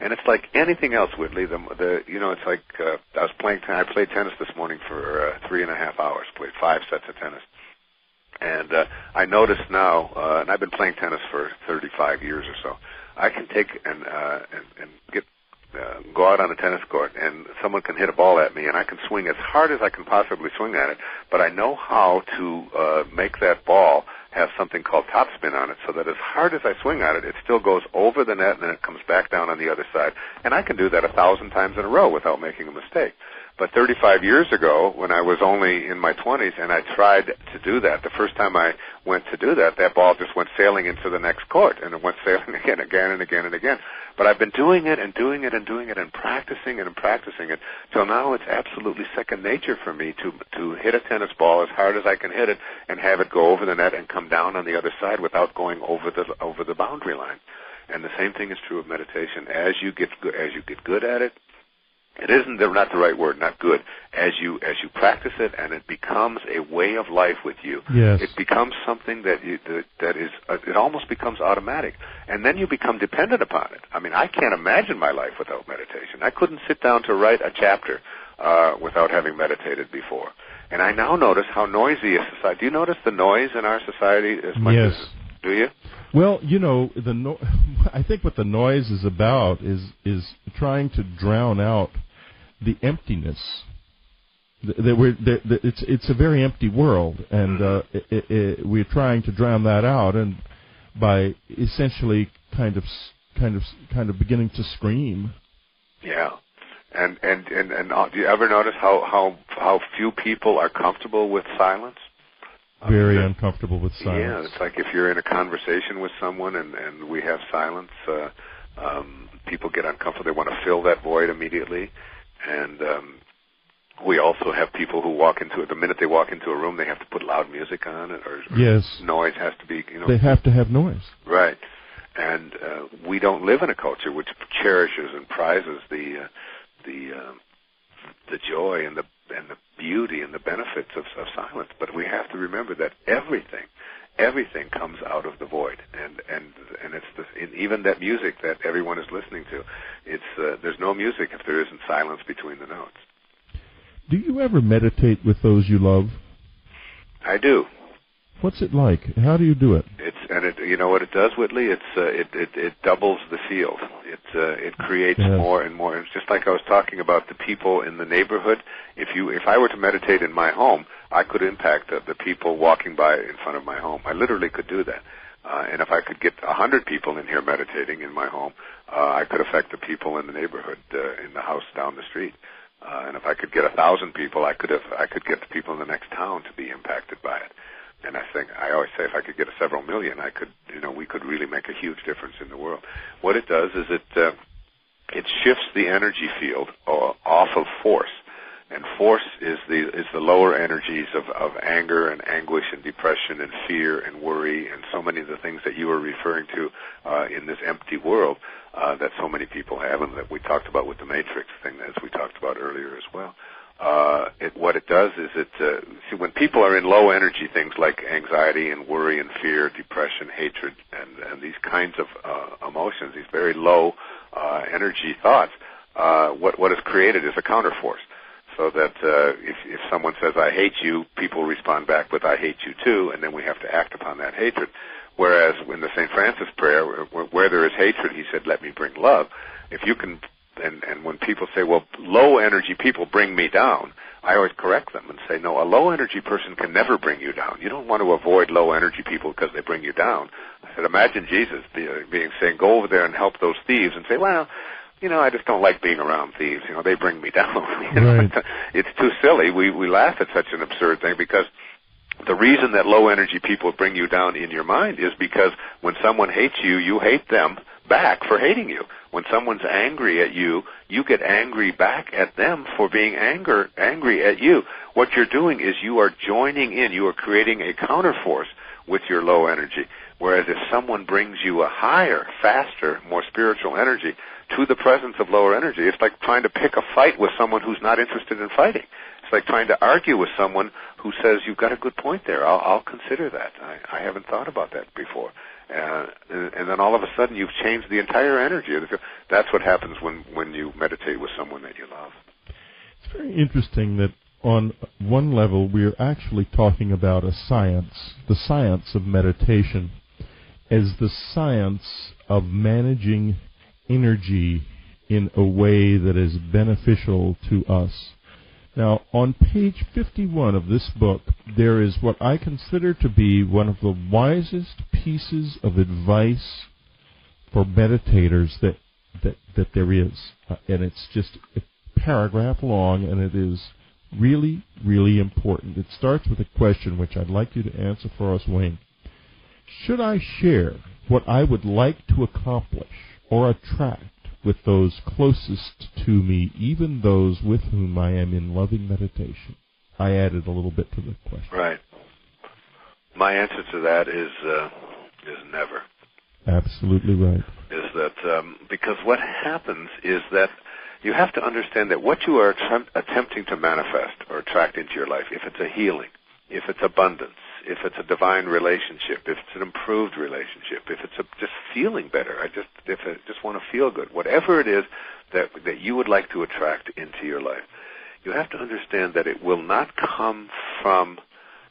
and it's like anything else, Whitley. It's like I played tennis this morning for 3.5 hours. Played 5 sets of tennis. And I notice now, and I've been playing tennis for 35 years or so, I can take and go out on a tennis court, and someone can hit a ball at me, and I can swing as hard as I can possibly swing at it, but I know how to make that ball have something called topspin on it, so that as hard as I swing at it, it still goes over the net, and then it comes back down on the other side. And I can do that 1,000 times in a row without making a mistake. But 35 years ago, when I was only in my 20s, and I tried to do that, the first time I went to do that, that ball just went sailing into the next court, and it went sailing again and again and again. But I've been doing it and doing it and doing it and practicing it till now it's absolutely second nature for me to hit a tennis ball as hard as I can hit it and have it go over the net and come down on the other side without going over the boundary line. And the same thing is true of meditation. As you get good at it, it isn't not the right word, not good. As you practice it, and it becomes a way of life with you. Yes. It becomes something that is it almost becomes automatic, and then you become dependent upon it. I mean, I can't imagine my life without meditation. I couldn't sit down to write a chapter without having meditated before. And I now notice how noisy a society. Do you notice the noise in our society as much yes. as do you? Well, I think what the noise is about is trying to drown out the emptiness. It's a very empty world, and we're trying to drown that out, and by essentially kind of beginning to scream. Yeah, and do you ever notice how few people are comfortable with silence? Very uncomfortable with silence. Yeah, it's like if you're in a conversation with someone and we have silence, people get uncomfortable. They want to fill that void immediately, and we also have people who walk into it. The minute they walk into a room, they have to put loud music on, or noise has to be. They have to have noise. Right, and we don't live in a culture which cherishes and prizes the joy and the beauty and the benefits of silence. But we have to remember that everything comes out of the void, and it's even that music that everyone is listening to. It's there's no music if there isn't silence between the notes. Do you ever meditate with those you love? I do. What's it like? How do you do it? You know what it does, Whitley? It doubles the field. It creates more and more. It's just like I was talking about the people in the neighborhood. If I were to meditate in my home, I could impact the people walking by in front of my home. I literally could do that. And if I could get 100 people in here meditating in my home, I could affect the people in the neighborhood, in the house down the street. And if I could get 1,000 people, I could get the people in the next town to be impacted by it. And I always say, if I could get several million, we could really make a huge difference in the world. What it does is it shifts the energy field off of force, and force is the lower energies of anger and anguish and depression and fear and worry and so many of the things that you were referring to in this empty world that so many people have, and that we talked about with the Matrix thing, as we talked about earlier as well. What it does is see, when people are in low energy things like anxiety and worry and fear, depression, hatred, and these kinds of emotions, these very low energy thoughts, what is created is a counterforce. So that if someone says, I hate you, people respond back with, I hate you too, and then we have to act upon that hatred. Whereas in the St. Francis prayer, where there is hatred, he said, let me bring love. If you can, and when people say, well, low energy people bring me down, I always correct them and say, no, a low energy person can never bring you down. You don't want to avoid low energy people because they bring you down. I said, imagine Jesus saying, go over there and help those thieves, and say, well, I just don't like being around thieves. They bring me down. Right. It's too silly. We laugh at such an absurd thing, because the reason that low energy people bring you down in your mind is because when someone hates you, you hate them back for hating you. When someone's angry at you, you get angry back at them for being angry at you. What you're doing is you are joining in. You are creating a counterforce with your low energy. Whereas if someone brings you a higher, faster, more spiritual energy to the presence of lower energy, it's like trying to pick a fight with someone who's not interested in fighting. It's like trying to argue with someone who says, you've got a good point there. I'll consider that. I haven't thought about that before. And then all of a sudden you've changed the entire energy. That's what happens when you meditate with someone that you love. It's very interesting that on one level we're actually talking about a science, the science of meditation, as the science of managing energy in a way that is beneficial to us. Now, on page 51 of this book, there is what I consider to be one of the wisest pieces of advice for meditators that there is. And it's just a paragraph long, and it is really, really important. It starts with a question which I'd like you to answer for us, Wayne. Should I share what I would like to accomplish or attract with those closest to me, even those with whom I am in loving meditation? I added a little bit to the question. Right. My answer to that is never. Absolutely right. Is that because what happens is that you have to understand that what you are attempting to manifest or attract into your life, if it's a healing, if it's abundance, if it's a divine relationship, if it's an improved relationship, if it's just feeling better, if I just want to feel good, whatever it is that you would like to attract into your life, you have to understand that it will not come from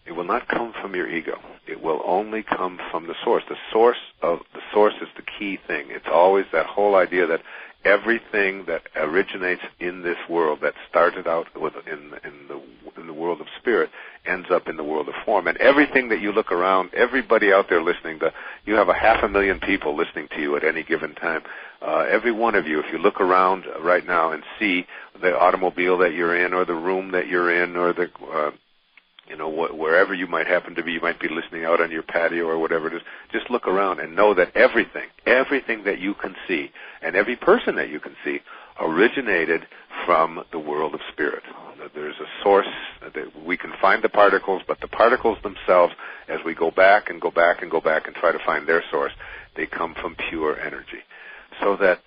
your ego. It will only come from the source. The source is the key thing. It's always that whole idea that everything that originates in this world, that started out in the world of spirit, ends up in the world of form. And everything that you look around, everybody out there listening, you have 500,000 people listening to you at any given time. Every one of you, if you look around right now and see the automobile that you're in, or the room that you're in, or the wherever you might happen to be, you might be listening out on your patio or whatever it is, just look around and know that everything that you can see, and every person that you can see, originated from the world of spirit. There's a source. We can find the particles, but the particles themselves, as we go back and go back and go back and try to find their source, they come from pure energy. So that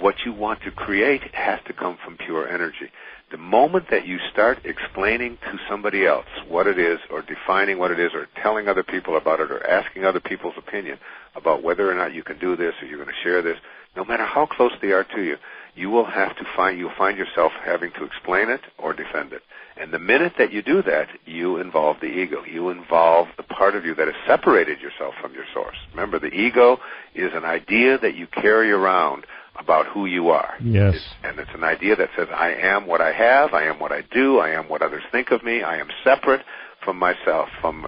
what you want to create has to come from pure energy. The moment that you start explaining to somebody else what it is, or defining what it is, or telling other people about it, or asking other people's opinion about whether or not you can do this, or you're going to share this, no matter how close they are to you, you'll find yourself having to explain it or defend it. And the minute that you do that, you involve the ego. You involve the part of you that has separated yourself from your source. Remember, the ego is an idea that you carry around about who you are. Yes. It's an idea that says, I am what I have, I am what I do, I am what others think of me, I am separate from myself, from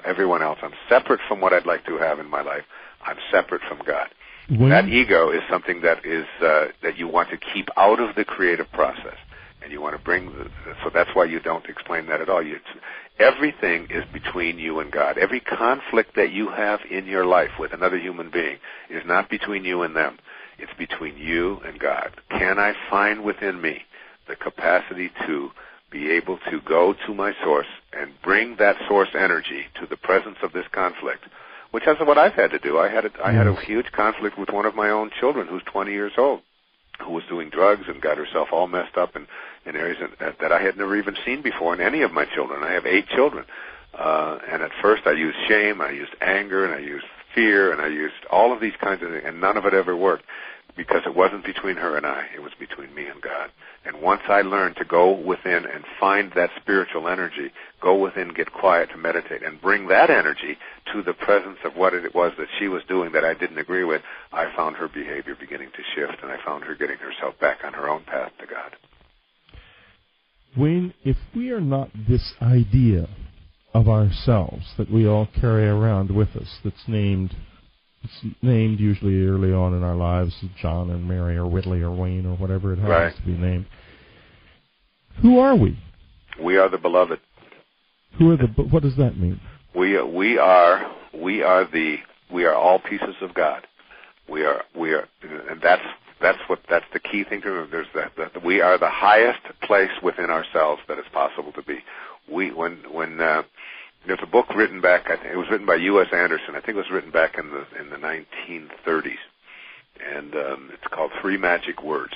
everyone else. I'm separate from what I'd like to have in my life. I'm separate from God. That ego is something that is that you want to keep out of the creative process. And you want to bring, so that's why you don't explain that at all. Everything is between you and God. Every conflict that you have in your life with another human being is not between you and them. It's between you and God. Can I find within me the capacity to be able to go to my source and bring that source energy to the presence of this conflict? Which is what I've had to do. I had a huge conflict with one of my own children who's 20 years old, who was doing drugs and got herself all messed up in areas that I had never even seen before in any of my children. I have 8 children. And at first I used shame, I used anger, and I used fear, and I used all of these kinds of things, and none of it ever worked, because it wasn't between her and I. It was between me and God. And once I learned to go within and find that spiritual energy, go within, get quiet to meditate, and bring that energy to the presence of what it was that she was doing that I didn't agree with, I found her behavior beginning to shift, and I found her getting herself back on her own path to God. Wayne, if we are not this idea of ourselves that we all carry around with us, it's named usually early on in our lives, John and Mary or Whitley or Wayne or whatever it happens to be named. Who are we? We are the beloved. What does that mean? We are all pieces of God. We are, and that's the key thing to remember. There's that we are the highest place within ourselves that is possible to be. There's a book written back, I think it was written by U.S. Anderson. I think it was written back in the 1930s. And it's called 3 Magic Words.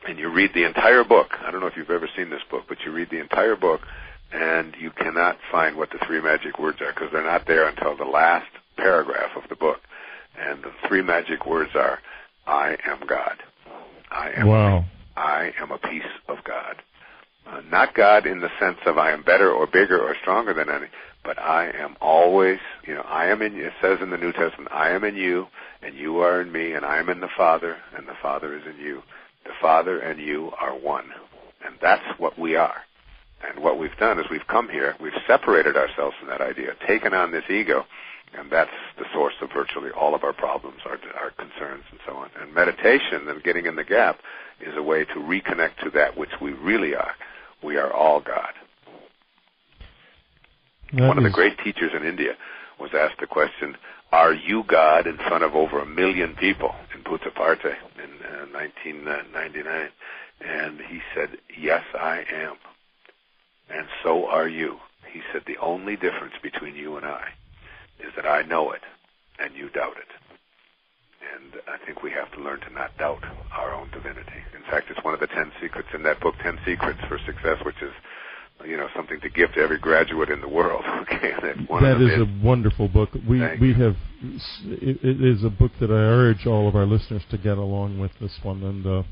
And you read the entire book. I don't know if you've ever seen this book, but you read the entire book, and you cannot find what the 3 magic words are, because they're not there until the last paragraph of the book. And the 3 magic words are, I am God. I am a piece of God. Not God in the sense of I am better or bigger or stronger than any, but I am always, I am in you. It says in the New Testament, I am in you, and you are in me, and I am in the Father, and the Father is in you. The Father and you are one. And that's what we are. And what we've done is we've come here, we've separated ourselves from that idea, taken on this ego, and that's the source of virtually all of our problems, our concerns, and so on. And meditation and getting in the gap is a way to reconnect to that which we really are. We are all God. One of the great teachers in India was asked the question, are you God, in front of over 1 million people in Puttaparthi in 1999? And he said, yes, I am. And so are you. He said, the only difference between you and I is that I know it and you doubt it. And I think we have to learn to not doubt our own divinity. In fact, it's one of the 10 secrets in that book, 10 Secrets for Success, which is, something to give to every graduate in the world. Okay, that is a wonderful book. It is a book that I urge all of our listeners to get along with this one, and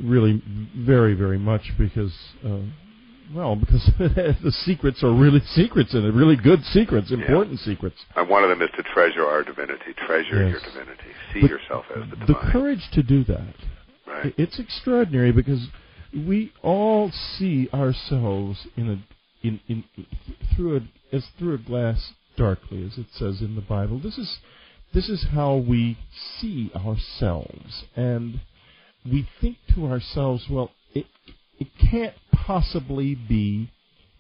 really very, very much, because Well, because the secrets are really secrets, and really good secrets, important secrets. And one of them is to treasure our divinity, treasure your divinity, see yourself as the divine. The courage to do that, it's extraordinary, because we all see ourselves through a glass darkly, as it says in the Bible. This is how we see ourselves, and we think to ourselves, well, it can't possibly be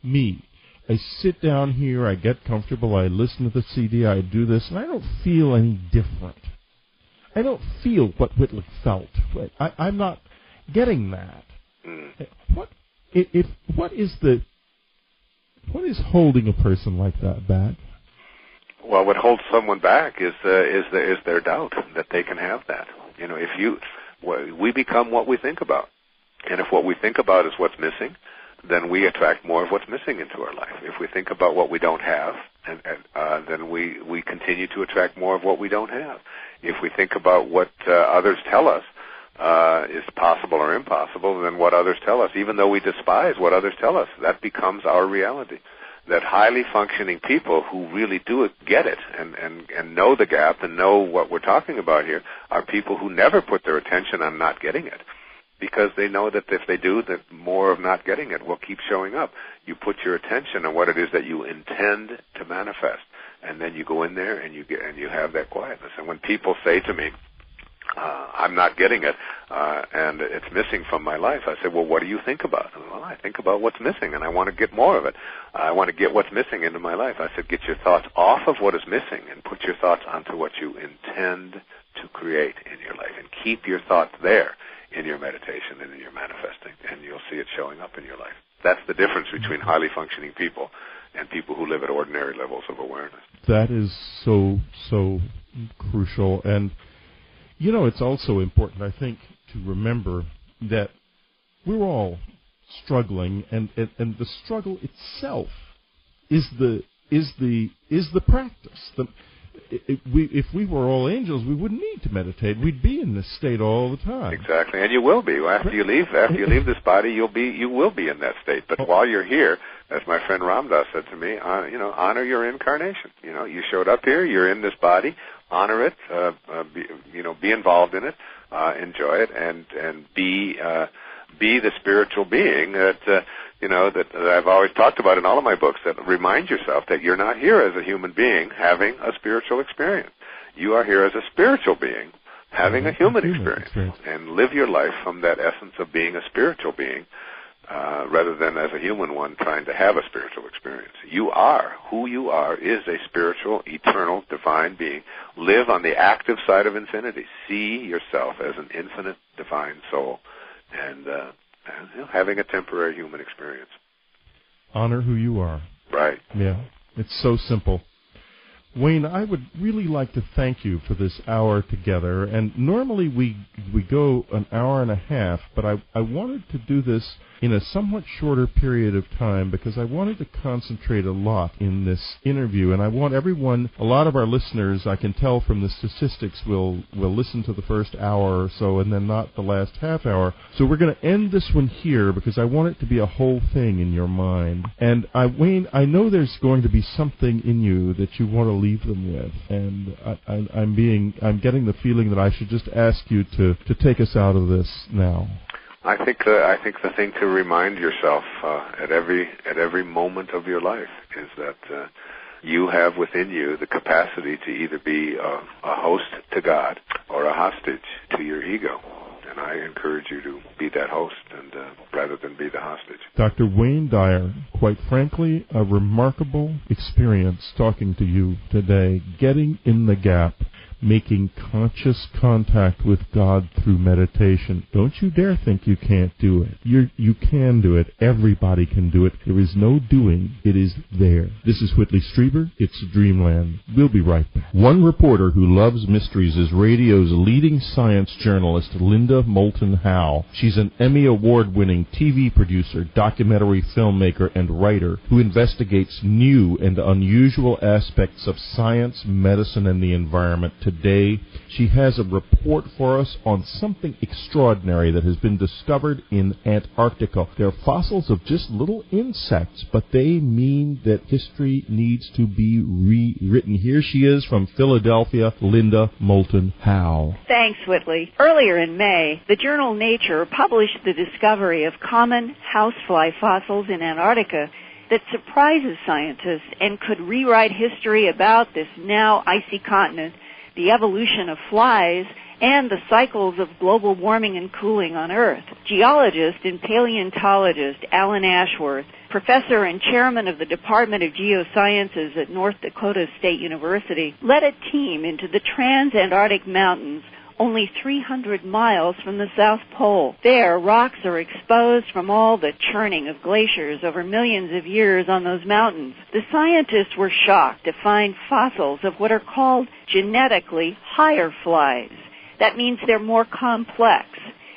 me. I sit down here, I get comfortable, I listen to the CD, I do this, and I don't feel any different. I don't feel what Whitlock felt. I'm not getting that. What is holding a person like that back? Well, what holds someone back is their doubt that they can have that. You know, we become what we think about, and if what we think about is what's missing, then we attract more of what's missing into our life. If we think about what we don't have, then we continue to attract more of what we don't have. If we think about what others tell us is possible or impossible, then what others tell us, even though we despise what others tell us, that becomes our reality. That highly functioning people who really do get it and know the gap and know what we're talking about here are people who never put their attention on not getting it, because they know that if they do, that more of not getting it will keep showing up. You put your attention on what it is that you intend to manifest, and then you go in there and you have that quietness. And when people say to me, I'm not getting it, and it's missing from my life, I say, well, what do you think about? Well, I think about what's missing, and I want to get more of it. I want to get what's missing into my life. I said, get your thoughts off of what is missing and put your thoughts onto what you intend to create in your life, and keep your thoughts there in your meditation and in your manifesting, and you'll see it showing up in your life. That's the difference between highly functioning people and people who live at ordinary levels of awareness. That is so crucial. And you know, it's also important, I think, to remember that we're all struggling, and the struggle itself is the practice. If we were all angels, we wouldn't need to meditate. We'd be in this state all the time. Exactly, and you will be after you leave this body. You will be in that state. But while you're here, as my friend Ramdas said to me, honor your incarnation. You know, you showed up here. You're in this body. Honor it. Be involved in it. Enjoy it, and be the spiritual being that I've always talked about in all of my books. That remind yourself that you're not here as a human being having a spiritual experience. You are here as a spiritual being having a human experience, and live your life from that essence of being a spiritual being, rather than as a human one trying to have a spiritual experience. You are. Who you are is a spiritual, eternal, divine being. Live on the active side of infinity. See yourself as an infinite, divine soul, and having a temporary human experience. Honor who you are. Right. Yeah. It's so simple. Wayne, I would really like to thank you for this hour together. And normally we go an hour and a half, but I wanted to do this in a somewhat shorter period of time because I wanted to concentrate a lot in this interview. And I want everyone, a lot of our listeners, I can tell from the statistics, will listen to the first hour or so and then not the last half hour. So we're going to end this one here because I want it to be a whole thing in your mind. And Wayne, I know there's going to be something in you that you want to leave them with, and I'm getting the feeling that I should just ask you to take us out of this now. I think the thing to remind yourself at every moment of your life is that you have within you the capacity to either be a host to God or a hostage to your ego. And I encourage you to be that host and rather than be the hostage. Dr. Wayne Dyer, quite frankly, a remarkable experience talking to you today, getting in the gap, making conscious contact with God through meditation. Don't you dare think you can't do it. You can do it. Everybody can do it. There is no doing. It is there. This is Whitley Strieber. It's Dreamland. We'll be right back. One reporter who loves mysteries is radio's leading science journalist, Linda Moulton Howe. She's an Emmy Award-winning TV producer, documentary filmmaker, and writer who investigates new and unusual aspects of science, medicine, and the environment to today. She has a report for us on something extraordinary that has been discovered in Antarctica. They're fossils of just little insects, but they mean that history needs to be rewritten. Here she is from Philadelphia, Linda Moulton Howe. Thanks, Whitley. Earlier in May, the journal Nature published the discovery of common housefly fossils in Antarctica that surprises scientists and could rewrite history about this now icy continent, the evolution of flies, and the cycles of global warming and cooling on Earth. Geologist and paleontologist Alan Ashworth, professor and chairman of the Department of Geosciences at North Dakota State University, led a team into the Transantarctic Mountains, only 300 miles from the South Pole. There, rocks are exposed from all the churning of glaciers over millions of years on those mountains. The scientists were shocked to find fossils of what are called genetically higher flies. That means they're more complex,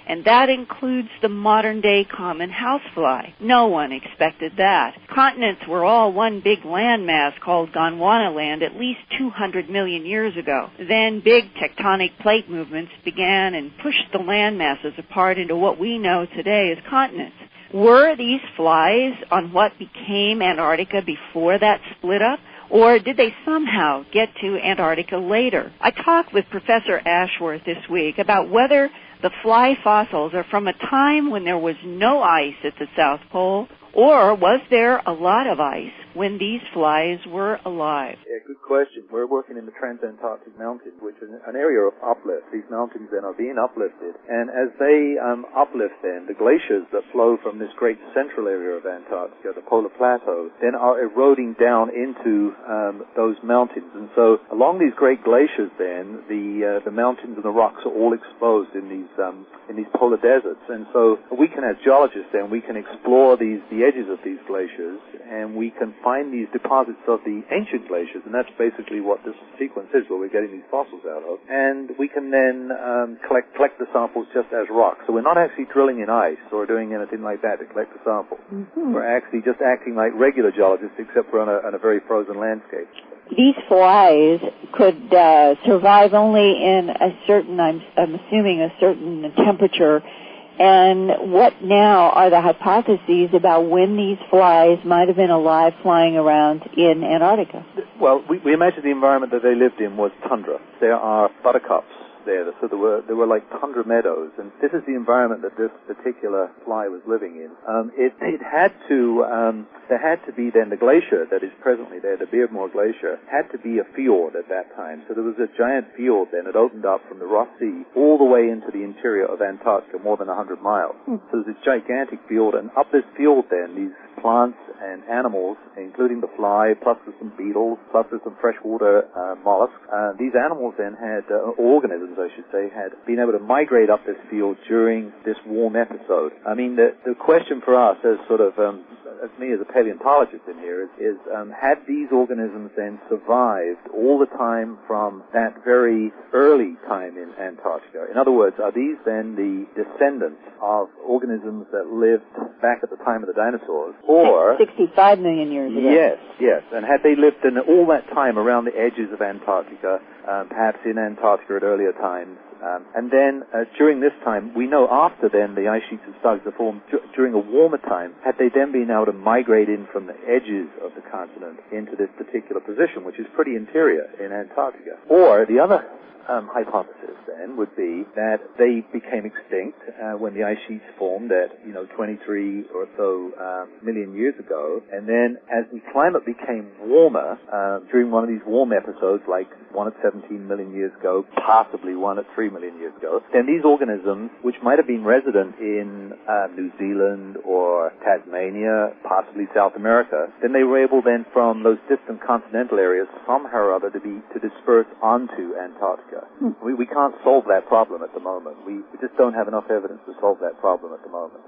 and that includes the modern-day common housefly. No one expected that. Continents were all one big landmass called Gondwanaland at least 200 million years ago. Then big tectonic plate movements began and pushed the landmasses apart into what we know today as continents. Were these flies on what became Antarctica before that split up? Or did they somehow get to Antarctica later? I talked with Professor Ashworth this week about whether the fly fossils are from a time when there was no ice at the South Pole, or was there a lot of ice when these flies were alive? Yeah, good question. We're working in the Transantarctic Mountains, which is an area of uplift. These mountains then are being uplifted. And as they uplift then, the glaciers that flow from this great central area of Antarctica, the polar plateau, then are eroding down into those mountains. And so along these great glaciers then, the mountains and the rocks are all exposed in these polar deserts. And so we can, as geologists then, we can explore the edges of these glaciers, and we can find these deposits of the ancient glaciers, and that's basically what this sequence is, where we're getting these fossils out of. And we can then collect the samples just as rocks. So we're not actually drilling in ice or doing anything like that to collect the sample. Mm-hmm. We're actually just acting like regular geologists, except we're on a very frozen landscape. These flies could survive only in a certain, I'm assuming, a certain temperature. And what now are the hypotheses about when these flies might have been alive flying around in Antarctica? Well, we imagine the environment that they lived in was tundra. There are buttercups there, so there were like tundra meadows, and this is the environment that this particular fly was living in. There had to be then the glacier that is presently there, the Beardmore Glacier, had to be a fjord at that time. So there was a giant fjord then that opened up from the Ross Sea all the way into the interior of Antarctica, more than 100 miles. So there's a gigantic fjord, and up this fjord then, these plants and animals, including the fly, plus there's some beetles, plus there's some freshwater mollusks. These animals then had, organisms I should say, had been able to migrate up this field during this warm episode. I mean, the question for us as sort of, as me as a paleontologist in here is had these organisms then survived all the time from that very early time in Antarctica? In other words, are these then the descendants of organisms that lived back at the time of the dinosaurs? Or 65 million years ago. Yes. And had they lived in all that time around the edges of Antarctica, perhaps in Antarctica at earlier times, and then during this time, we know after then the ice sheets have started to form during a warmer time, had they then been able to migrate in from the edges of the continent into this particular position, which is pretty interior in Antarctica. Or the other hypothesis then would be that they became extinct when the ice sheets formed at 23 or so million years ago, and then as the climate became warmer during one of these warm episodes, like one at 17 million years ago, possibly one at 3 million years ago, then these organisms, which might have been resident in New Zealand or Tasmania, possibly South America, then they were able then from those distant continental areas somehow or other to disperse onto Antarctica. We can't solve that problem at the moment. We just don't have enough evidence to solve that problem at the moment.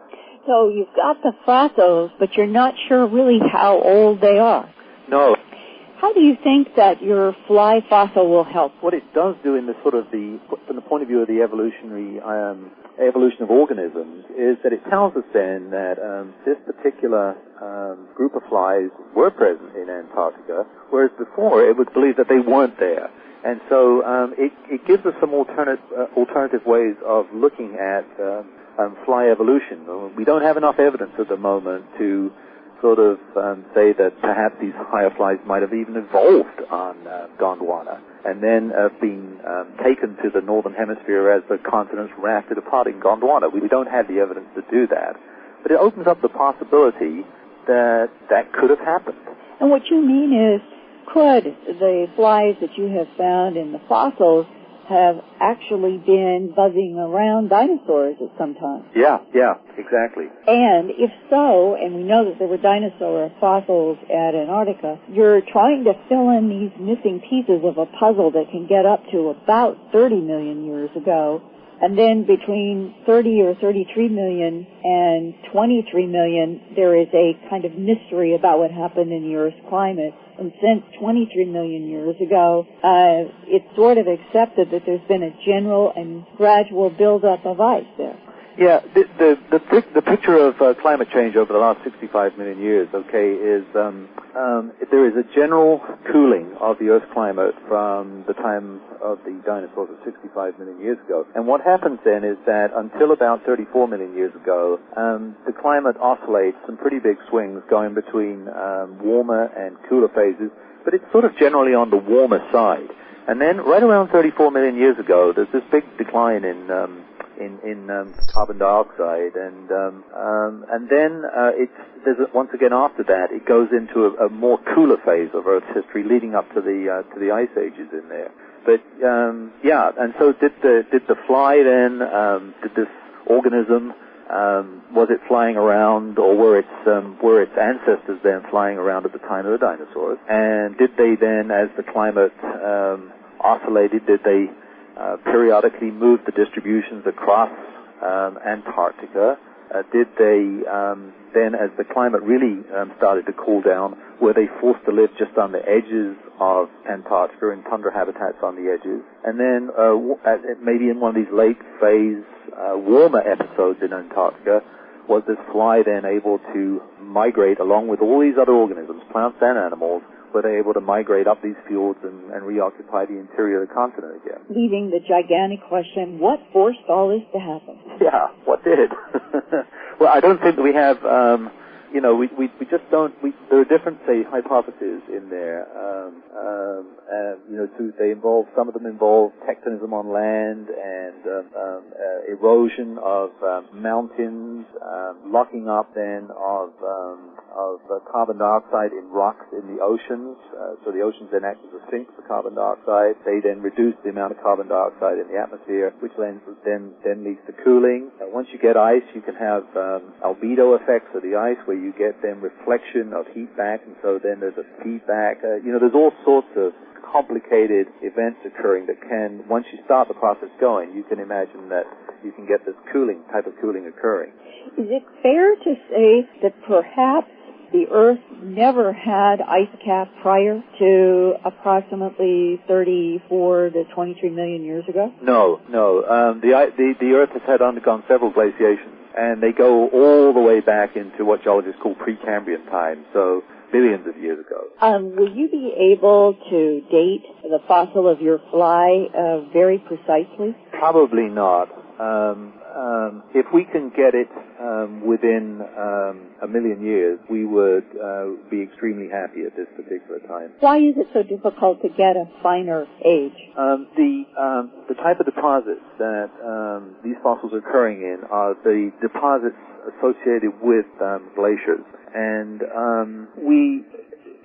So you've got the fossils, but you're not sure really how old they are. No. How do you think that your fly fossil will help? What it does do in the from the point of view of the evolution of organisms is that it tells us then that this particular group of flies were present in Antarctica, whereas before it was believed that they weren't there. And so it gives us some alternative ways of looking at fly evolution. We don't have enough evidence at the moment to sort of say that perhaps these higher flies might have even evolved on Gondwana and then been taken to the northern hemisphere as the continents rafted apart in Gondwana. We don't have the evidence to do that. But it opens up the possibility that that could have happened. And what you mean is, could the flies that you have found in the fossils have actually been buzzing around dinosaurs at some time? Yeah, exactly. And if so, and we know that there were dinosaur fossils at Antarctica, you're trying to fill in these missing pieces of a puzzle that can get up to about 30 million years ago. And then between 30 or 33 million and 23 million, there is a kind of mystery about what happened in the Earth's climate. And since 23 million years ago, it's sort of accepted that there's been a general and gradual buildup of ice there. Yeah, the picture of climate change over the last 65 million years, is there is a general cooling of the Earth's climate from the time of the dinosaurs of 65 million years ago. And what happens then is that until about 34 million years ago, the climate oscillates some pretty big swings going between warmer and cooler phases, but it's sort of generally on the warmer side. And then right around 34 million years ago, there's this big decline in carbon dioxide, and then once again after that it goes into a more cooler phase of Earth's history, leading up to the ice ages in there. But and so did the fly then? Did this organism? Was it flying around, or were its ancestors then flying around at the time of the dinosaurs? And did they then, as the climate oscillated, did they periodically move the distributions across Antarctica? Did they then, as the climate really started to cool down, were they forced to live just on the edges of Antarctica in tundra habitats on the edges? And then maybe in one of these late phase warmer episodes in Antarctica, was this fly then able to migrate along with all these other organisms, plants and animals? Were they able to migrate up these fjords and reoccupy the interior of the continent again? Leaving the gigantic question, what forced all this to happen? Yeah, what did? Well, I don't think that we have, we just don't, there are different, say, hypotheses in there. Some of them involve tectonism on land and erosion of mountains, locking up then of carbon dioxide in rocks in the oceans. So the oceans then act as a sink for carbon dioxide. They then reduce the amount of carbon dioxide in the atmosphere, which then leads to cooling. Once you get ice, you can have albedo effects of the ice, where you get then reflection of heat back, and so then there's a feedback. There's all sorts of complicated events occurring that can, once you start the process going, you can imagine that you can get this type of cooling occurring. Is it fair to say that perhaps the Earth never had ice cap prior to approximately 34 to 23 million years ago? No. The Earth has undergone several glaciations, and they go all the way back into what geologists call Precambrian time, so billions of years ago. Will you be able to date the fossil of your fly very precisely? Probably not. If we can get it within a million years, we would be extremely happy at this particular time. Why is it so difficult to get a finer age? The type of deposits that these fossils are occurring in are the deposits associated with glaciers. And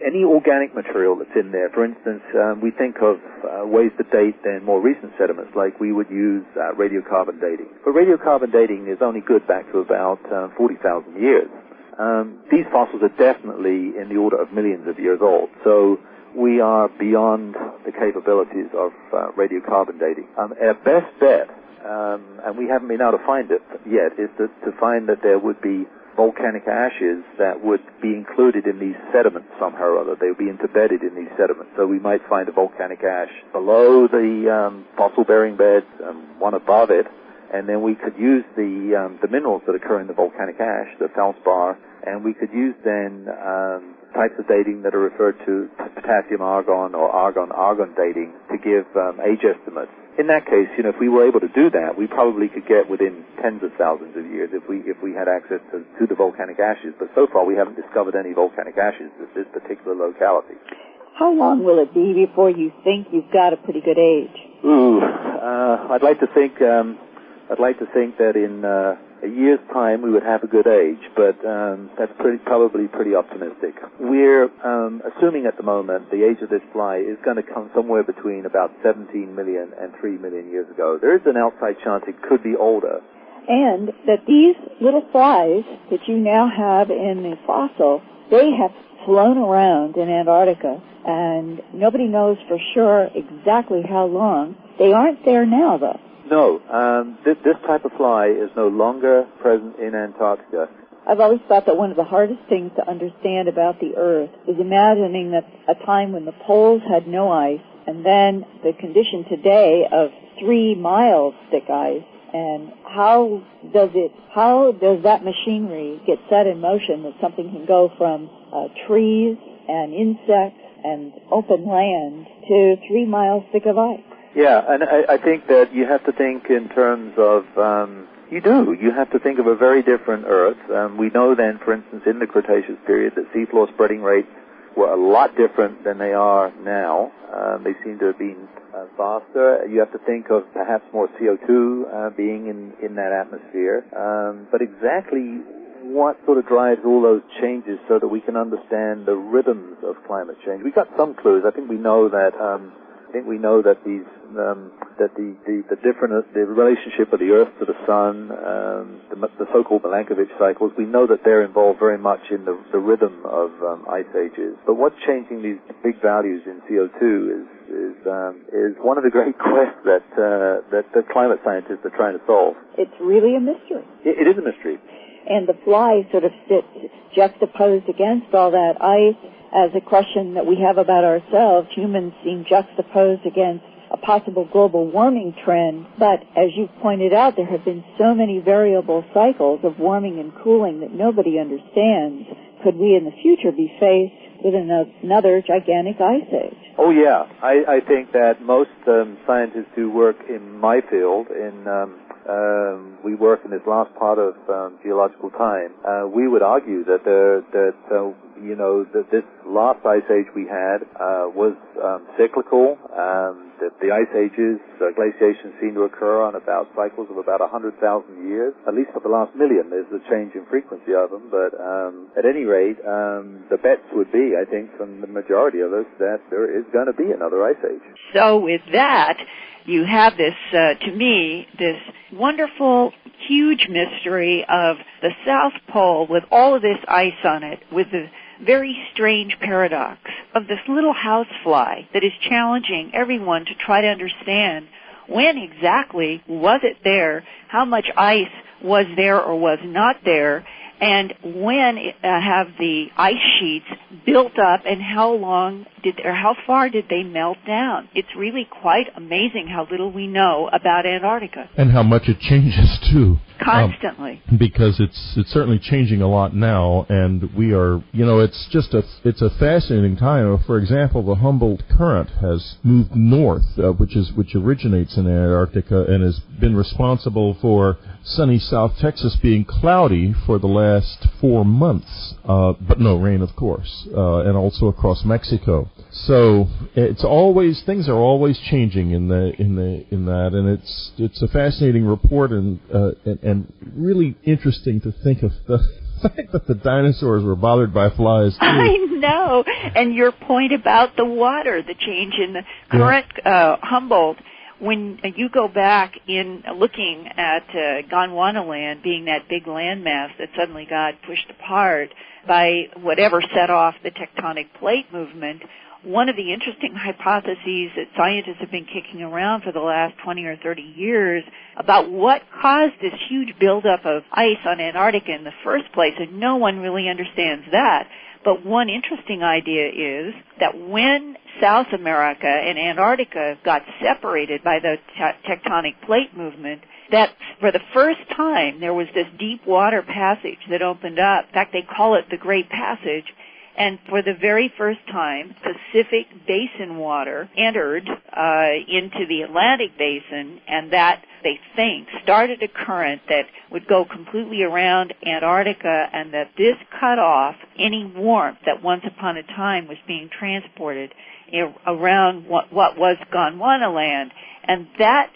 any organic material that's in there, for instance, we think of ways to date then more recent sediments, like we would use radiocarbon dating. But radiocarbon dating is only good back to about 40,000 years. These fossils are definitely in the order of millions of years old. So we are beyond the capabilities of radiocarbon dating. Our best bet, and we haven't been able to find it yet, is to find that there would be volcanic ashes that would be included in these sediments somehow or other. They would be embedded in these sediments. So we might find a volcanic ash below the fossil-bearing beds, one above it, and then we could use the minerals that occur in the volcanic ash, the feldspar, and we could use then types of dating that are referred to potassium-argon or argon-argon dating to give age estimates. In that case, if we were able to do that, we probably could get within tens of thousands of years if we had access to the volcanic ashes. But so far, we haven't discovered any volcanic ashes at this particular locality. How long will it be before you think you've got a pretty good age? I'd like to think that in a year's time we would have a good age, but that's probably pretty optimistic. We're assuming at the moment the age of this fly is going to come somewhere between about 17 million and 3 million years ago. There is an outside chance it could be older. And that these little flies that you now have in the fossil, they have flown around in Antarctica, and nobody knows for sure exactly how long. They aren't there now, though. No, this type of fly is no longer present in Antarctica. I've always thought that one of the hardest things to understand about the Earth is imagining that a time when the poles had no ice, and then the condition today of 3 miles thick ice, and how does that machinery get set in motion that something can go from trees and insects and open land to 3 miles thick of ice? Yeah, and I think that you have to think in terms of, you have to think of a very different Earth. We know then, for instance, in the Cretaceous period that seafloor spreading rates were a lot different than they are now. They seem to have been faster. You have to think of perhaps more CO2 being in that atmosphere. But exactly what sort of drives all those changes so that we can understand the rhythms of climate change? We've got some clues. I think we know that these the relationship of the Earth to the Sun, the so-called Milankovitch cycles, we know that they're involved very much in the rhythm of ice ages. But what's changing these big values in CO2 is one of the great quests that the climate scientists are trying to solve. It's really a mystery. It is a mystery. And the fly sort of sits juxtaposed against all that ice as a question that we have about ourselves. Humans seem juxtaposed against a possible global warming trend, but as you've pointed out, there have been so many variable cycles of warming and cooling that nobody understands. Could we in the future be faced with another gigantic ice age? Oh yeah, I think that most scientists who work in my field, we work in this last part of geological time, we would argue that that this last ice age we had was cyclical. The ice ages, glaciation seem to occur on about cycles of about 100,000 years. At least for the last million, there's a change in frequency of them. But at any rate, the bets would be, I think, from the majority of us, that there is going to be another ice age. So with that, you have this, to me, this wonderful, huge mystery of the South Pole with all of this ice on it, with the very strange paradox of this little housefly that is challenging everyone to try to understand when exactly was it there, how much ice was there or was not there, and when have the ice sheets built up, and how far did they melt down? It's really quite amazing how little we know about Antarctica. And how much it changes, too. Constantly. Because it's certainly changing a lot now, and we are, it's a fascinating time. For example, the Humboldt Current has moved north, which originates in Antarctica and has been responsible for sunny South Texas being cloudy for the last 4 months, but no rain, of course, and also across Mexico. So things are always changing in that, and it's a fascinating report and really interesting to think of the fact that the dinosaurs were bothered by flies too. I know, and your point about the water, the change in the current Humboldt. When you go back in looking at Gondwanaland being that big landmass that suddenly got pushed apart by whatever set off the tectonic plate movement, one of the interesting hypotheses that scientists have been kicking around for the last 20 or 30 years about what caused this huge buildup of ice on Antarctica in the first place, and no one really understands that. But one interesting idea is that when South America and Antarctica got separated by the tectonic plate movement, that for the first time there was this deep water passage that opened up. In fact, they call it the Great Passage. And for the very first time, Pacific Basin water entered into the Atlantic Basin, and that, they think, started a current that would go completely around Antarctica, and that this cut off any warmth that once upon a time was being transported around what was Gondwana land. And that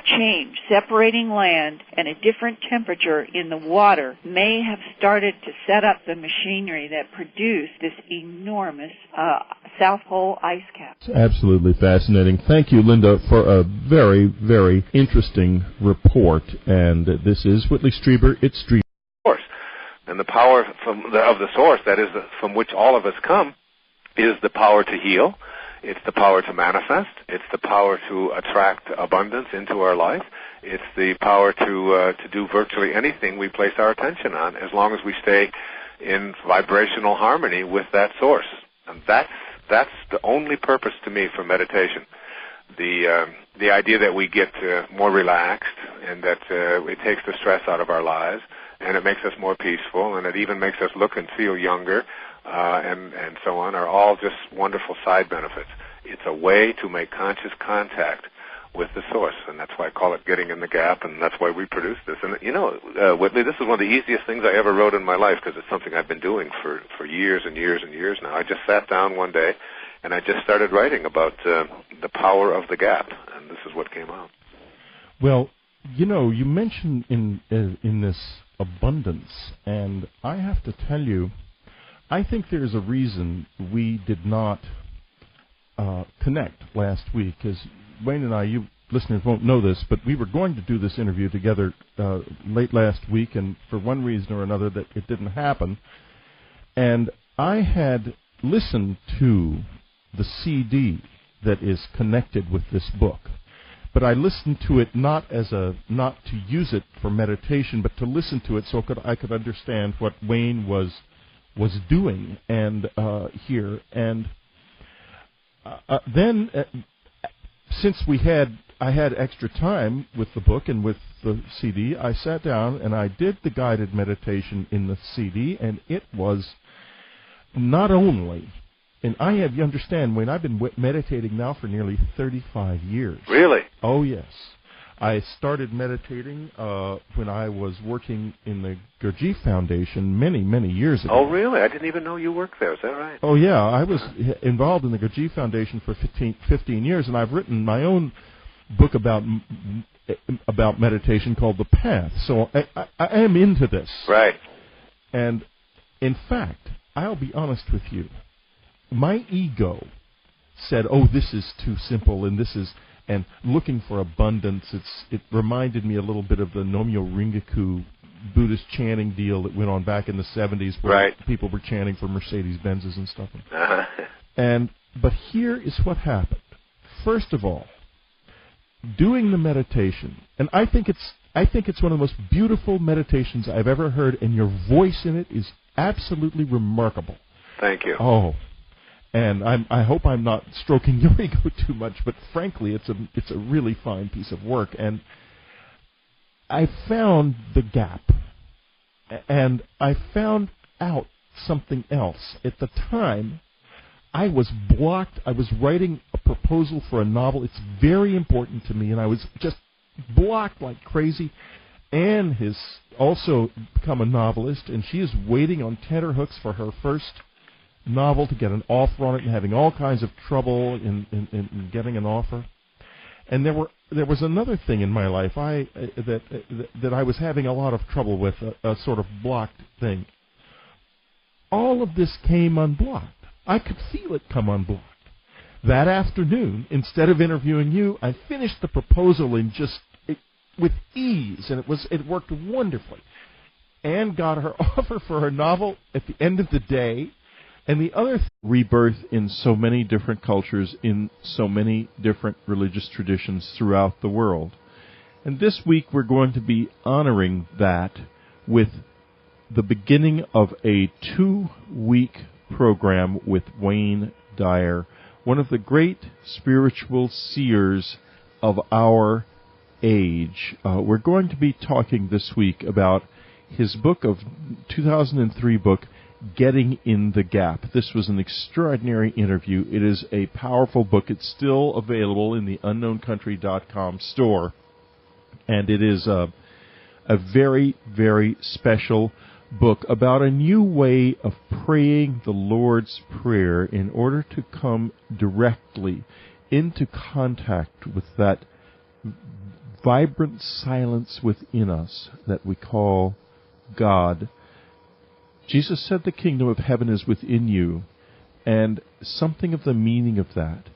change, separating land and a different temperature in the water, may have started to set up the machinery that produced this enormous South Pole ice cap. It's absolutely fascinating. Thank you, Linda, for a very, very interesting report. And this is Whitley Strieber. It's Strieber. Of course. And the power of the source, that is, from which all of us come, is the power to heal. It's the power to manifest. It's the power to attract abundance into our life. It's the power to do virtually anything we place our attention on, as long as we stay in vibrational harmony with that source. And that's the only purpose to me for meditation. The idea that we get more relaxed, and that it takes the stress out of our lives, and it makes us more peaceful, and it even makes us look and feel younger, and so on, are all just wonderful side benefits. It's a way to make conscious contact with the source, and that's why I call it getting in the gap, and that's why we produce this. And, Whitley, this is one of the easiest things I ever wrote in my life, because it's something I've been doing for years and years and years now. I just sat down one day, and I just started writing about the power of the gap, and this is what came out. Well, you mentioned in this abundance, and I have to tell you, I think there's a reason we did not connect last week, because Wayne and I, you listeners won't know this, but we were going to do this interview together late last week, and for one reason or another that it didn't happen. And I had listened to the CD that is connected with this book, but I listened to it not to use it for meditation, but to listen to it so I could understand what Wayne was doing and here. And then since I had extra time with the book and with the CD, I sat down and I did the guided meditation in the CD, and it was not only, and you understand, Wayne, I've been meditating now for nearly 35 years. Really? Oh, yes. I started meditating when I was working in the Gurdjieff Foundation many, many years ago. Oh, really? I didn't even know you worked there. Is that right? Oh, yeah. I was involved in the Gurdjieff Foundation for 15 years, and I've written my own book about meditation called The Path. So I am into this. Right. And, in fact, I'll be honest with you. My ego said, oh, this is too simple, and looking for abundance, it reminded me a little bit of the Nomyo Ringaku Buddhist chanting deal that went on back in the 70s, where people were chanting for Mercedes-Benzes and stuff. But here is what happened. First of all, doing the meditation, and I think it's one of the most beautiful meditations I've ever heard, and your voice in it is absolutely remarkable. Thank you. Oh. And I hope I'm not stroking your ego too much, but frankly, it's a really fine piece of work. And I found the gap, and I found out something else. At the time, I was blocked. I was writing a proposal for a novel. It's very important to me, and I was just blocked like crazy. Anne has also become a novelist, and she is waiting on tenterhooks for her first novel to get an offer on it, and having all kinds of trouble in getting an offer. And there was another thing in my life that I was having a lot of trouble with, a sort of blocked thing. All of this came unblocked. I could feel it come unblocked. That afternoon, instead of interviewing you, I finished the proposal with ease, and it worked wonderfully. Anne got her offer for her novel at the end of the day. And the other rebirth in so many different cultures, in so many different religious traditions throughout the world. And this week we're going to be honoring that with the beginning of a 2-week program with Wayne Dyer, one of the great spiritual seers of our age. We're going to be talking this week about his book of 2003 book, Getting in the Gap. This was an extraordinary interview. It is a powerful book. It's still available in the unknowncountry.com store. And it is a very, very special book about a new way of praying the Lord's Prayer in order to come directly into contact with that vibrant silence within us that we call God. Jesus said the kingdom of heaven is within you, and something of the meaning of that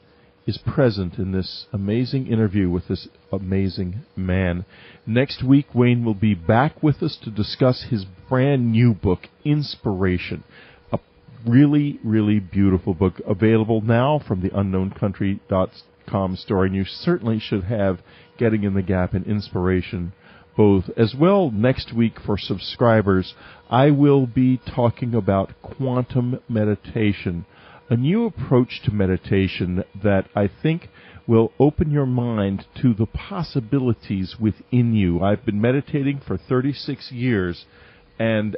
is present in this amazing interview with this amazing man. Next week, Wayne will be back with us to discuss his brand new book, Inspiration, a really, really beautiful book available now from the unknowncountry.com store, and you certainly should have Getting in the Gap and Inspiration both. As well, next week for subscribers, I will be talking about quantum meditation, a new approach to meditation that I think will open your mind to the possibilities within you. I've been meditating for 36 years, and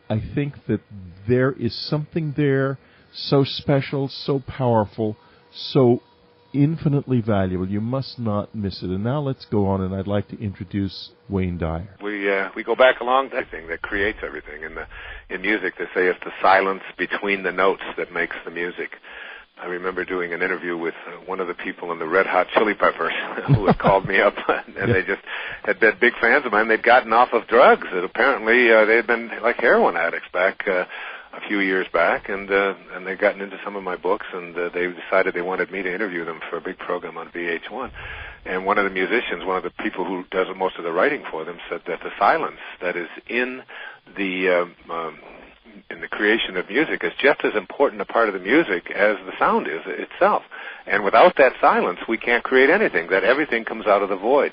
I think that there is something there so special, so powerful, so infinitely valuable. You must not miss it. And now let's go on, and I'd like to introduce Wayne Dyer. We go back along to everything that creates everything. In music, they say it's the silence between the notes that makes the music. I remember doing an interview with one of the people in the Red Hot Chili Peppers who had called me up, and they just had been big fans of mine. They'd gotten off of drugs. And apparently, they had been like heroin addicts back a few years back, and they'd gotten into some of my books, and they decided they wanted me to interview them for a big program on VH1. And one of the musicians, one of the people who does most of the writing for them, said that the silence that is in the creation of music is just as important a part of the music as the sound is itself. And without that silence, we can't create anything, that everything comes out of the void.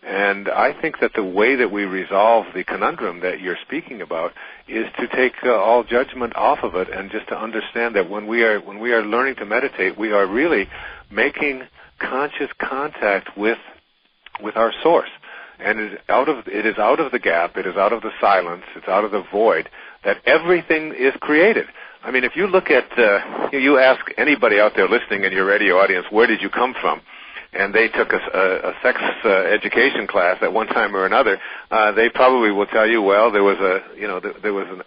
And I think that the way that we resolve the conundrum that you're speaking about is to take all judgment off of it, and just to understand that when we are learning to meditate, we are really making conscious contact with our source. And it is out of the gap, it is out of the silence, it's out of the void that everything is created. I mean, if you look at, you ask anybody out there listening in your radio audience, where did you come from? And they took a sex education class at one time or another, they probably will tell you, well, there was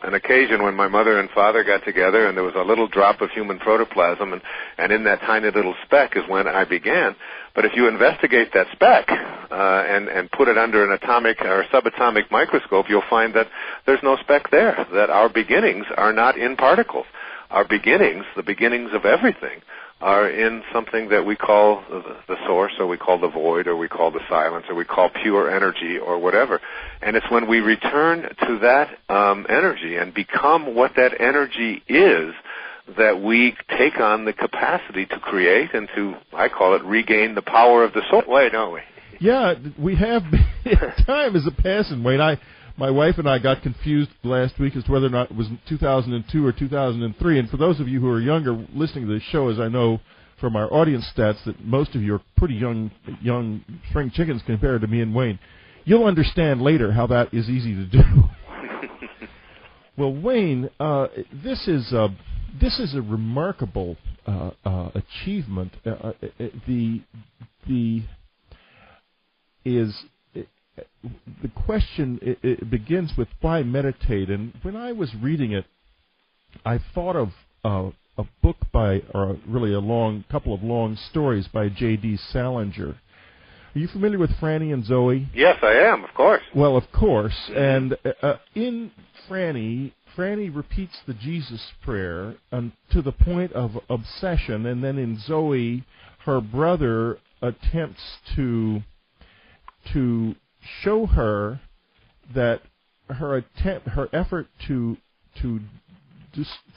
an occasion when my mother and father got together, and there was a little drop of human protoplasm, and in that tiny little speck is when I began. But if you investigate that speck and put it under an atomic or subatomic microscope, you'll find that there's no speck there, that our beginnings are not in particles. Our beginnings, the beginnings of everything, are in something that we call the source, or we call the void, or we call the silence, or we call pure energy, or whatever. And it's when we return to that energy and become what that energy is that we take on the capacity to create and to, I call it, regain the power of the soul. Way, don't we? Yeah, we have. Time is a passing, Wayne. My wife and I got confused last week as to whether or not it was 2002 or 2003. And for those of you who are younger listening to this show, as I know from our audience stats that most of you are pretty young spring chickens compared to me and Wayne, you'll understand later how that is easy to do. Well, Wayne, this is a remarkable achievement. The question it begins with why meditate, and when I was reading it, I thought of a book by, or really couple of long stories by J.D. Salinger. Are you familiar with Franny and Zoe? Yes, I am, of course. Well, of course. And in Franny repeats the Jesus prayer to the point of obsession, and then in Zoe, her brother attempts to show her that her effort to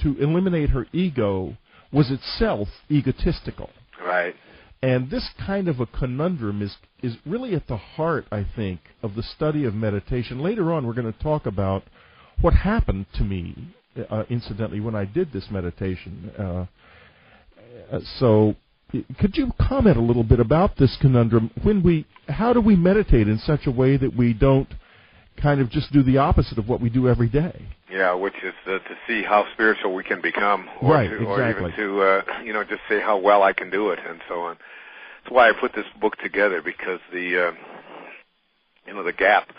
eliminate her ego was itself egotistical. Right. And this kind of a conundrum is really at the heart, I think, of the study of meditation. Later on, we're going to talk about what happened to me, incidentally, when I did this meditation. So Could you comment a little bit about this conundrum? How do we meditate in such a way that we don't kind of just do the opposite of what we do every day? Yeah, which is to see how spiritual we can become, or even to just say how well I can do it, and so on. That's why I put this book together, because the gap,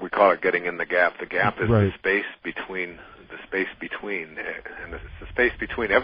we call it getting in the gap. The gap is the space between, and it's the space between everything.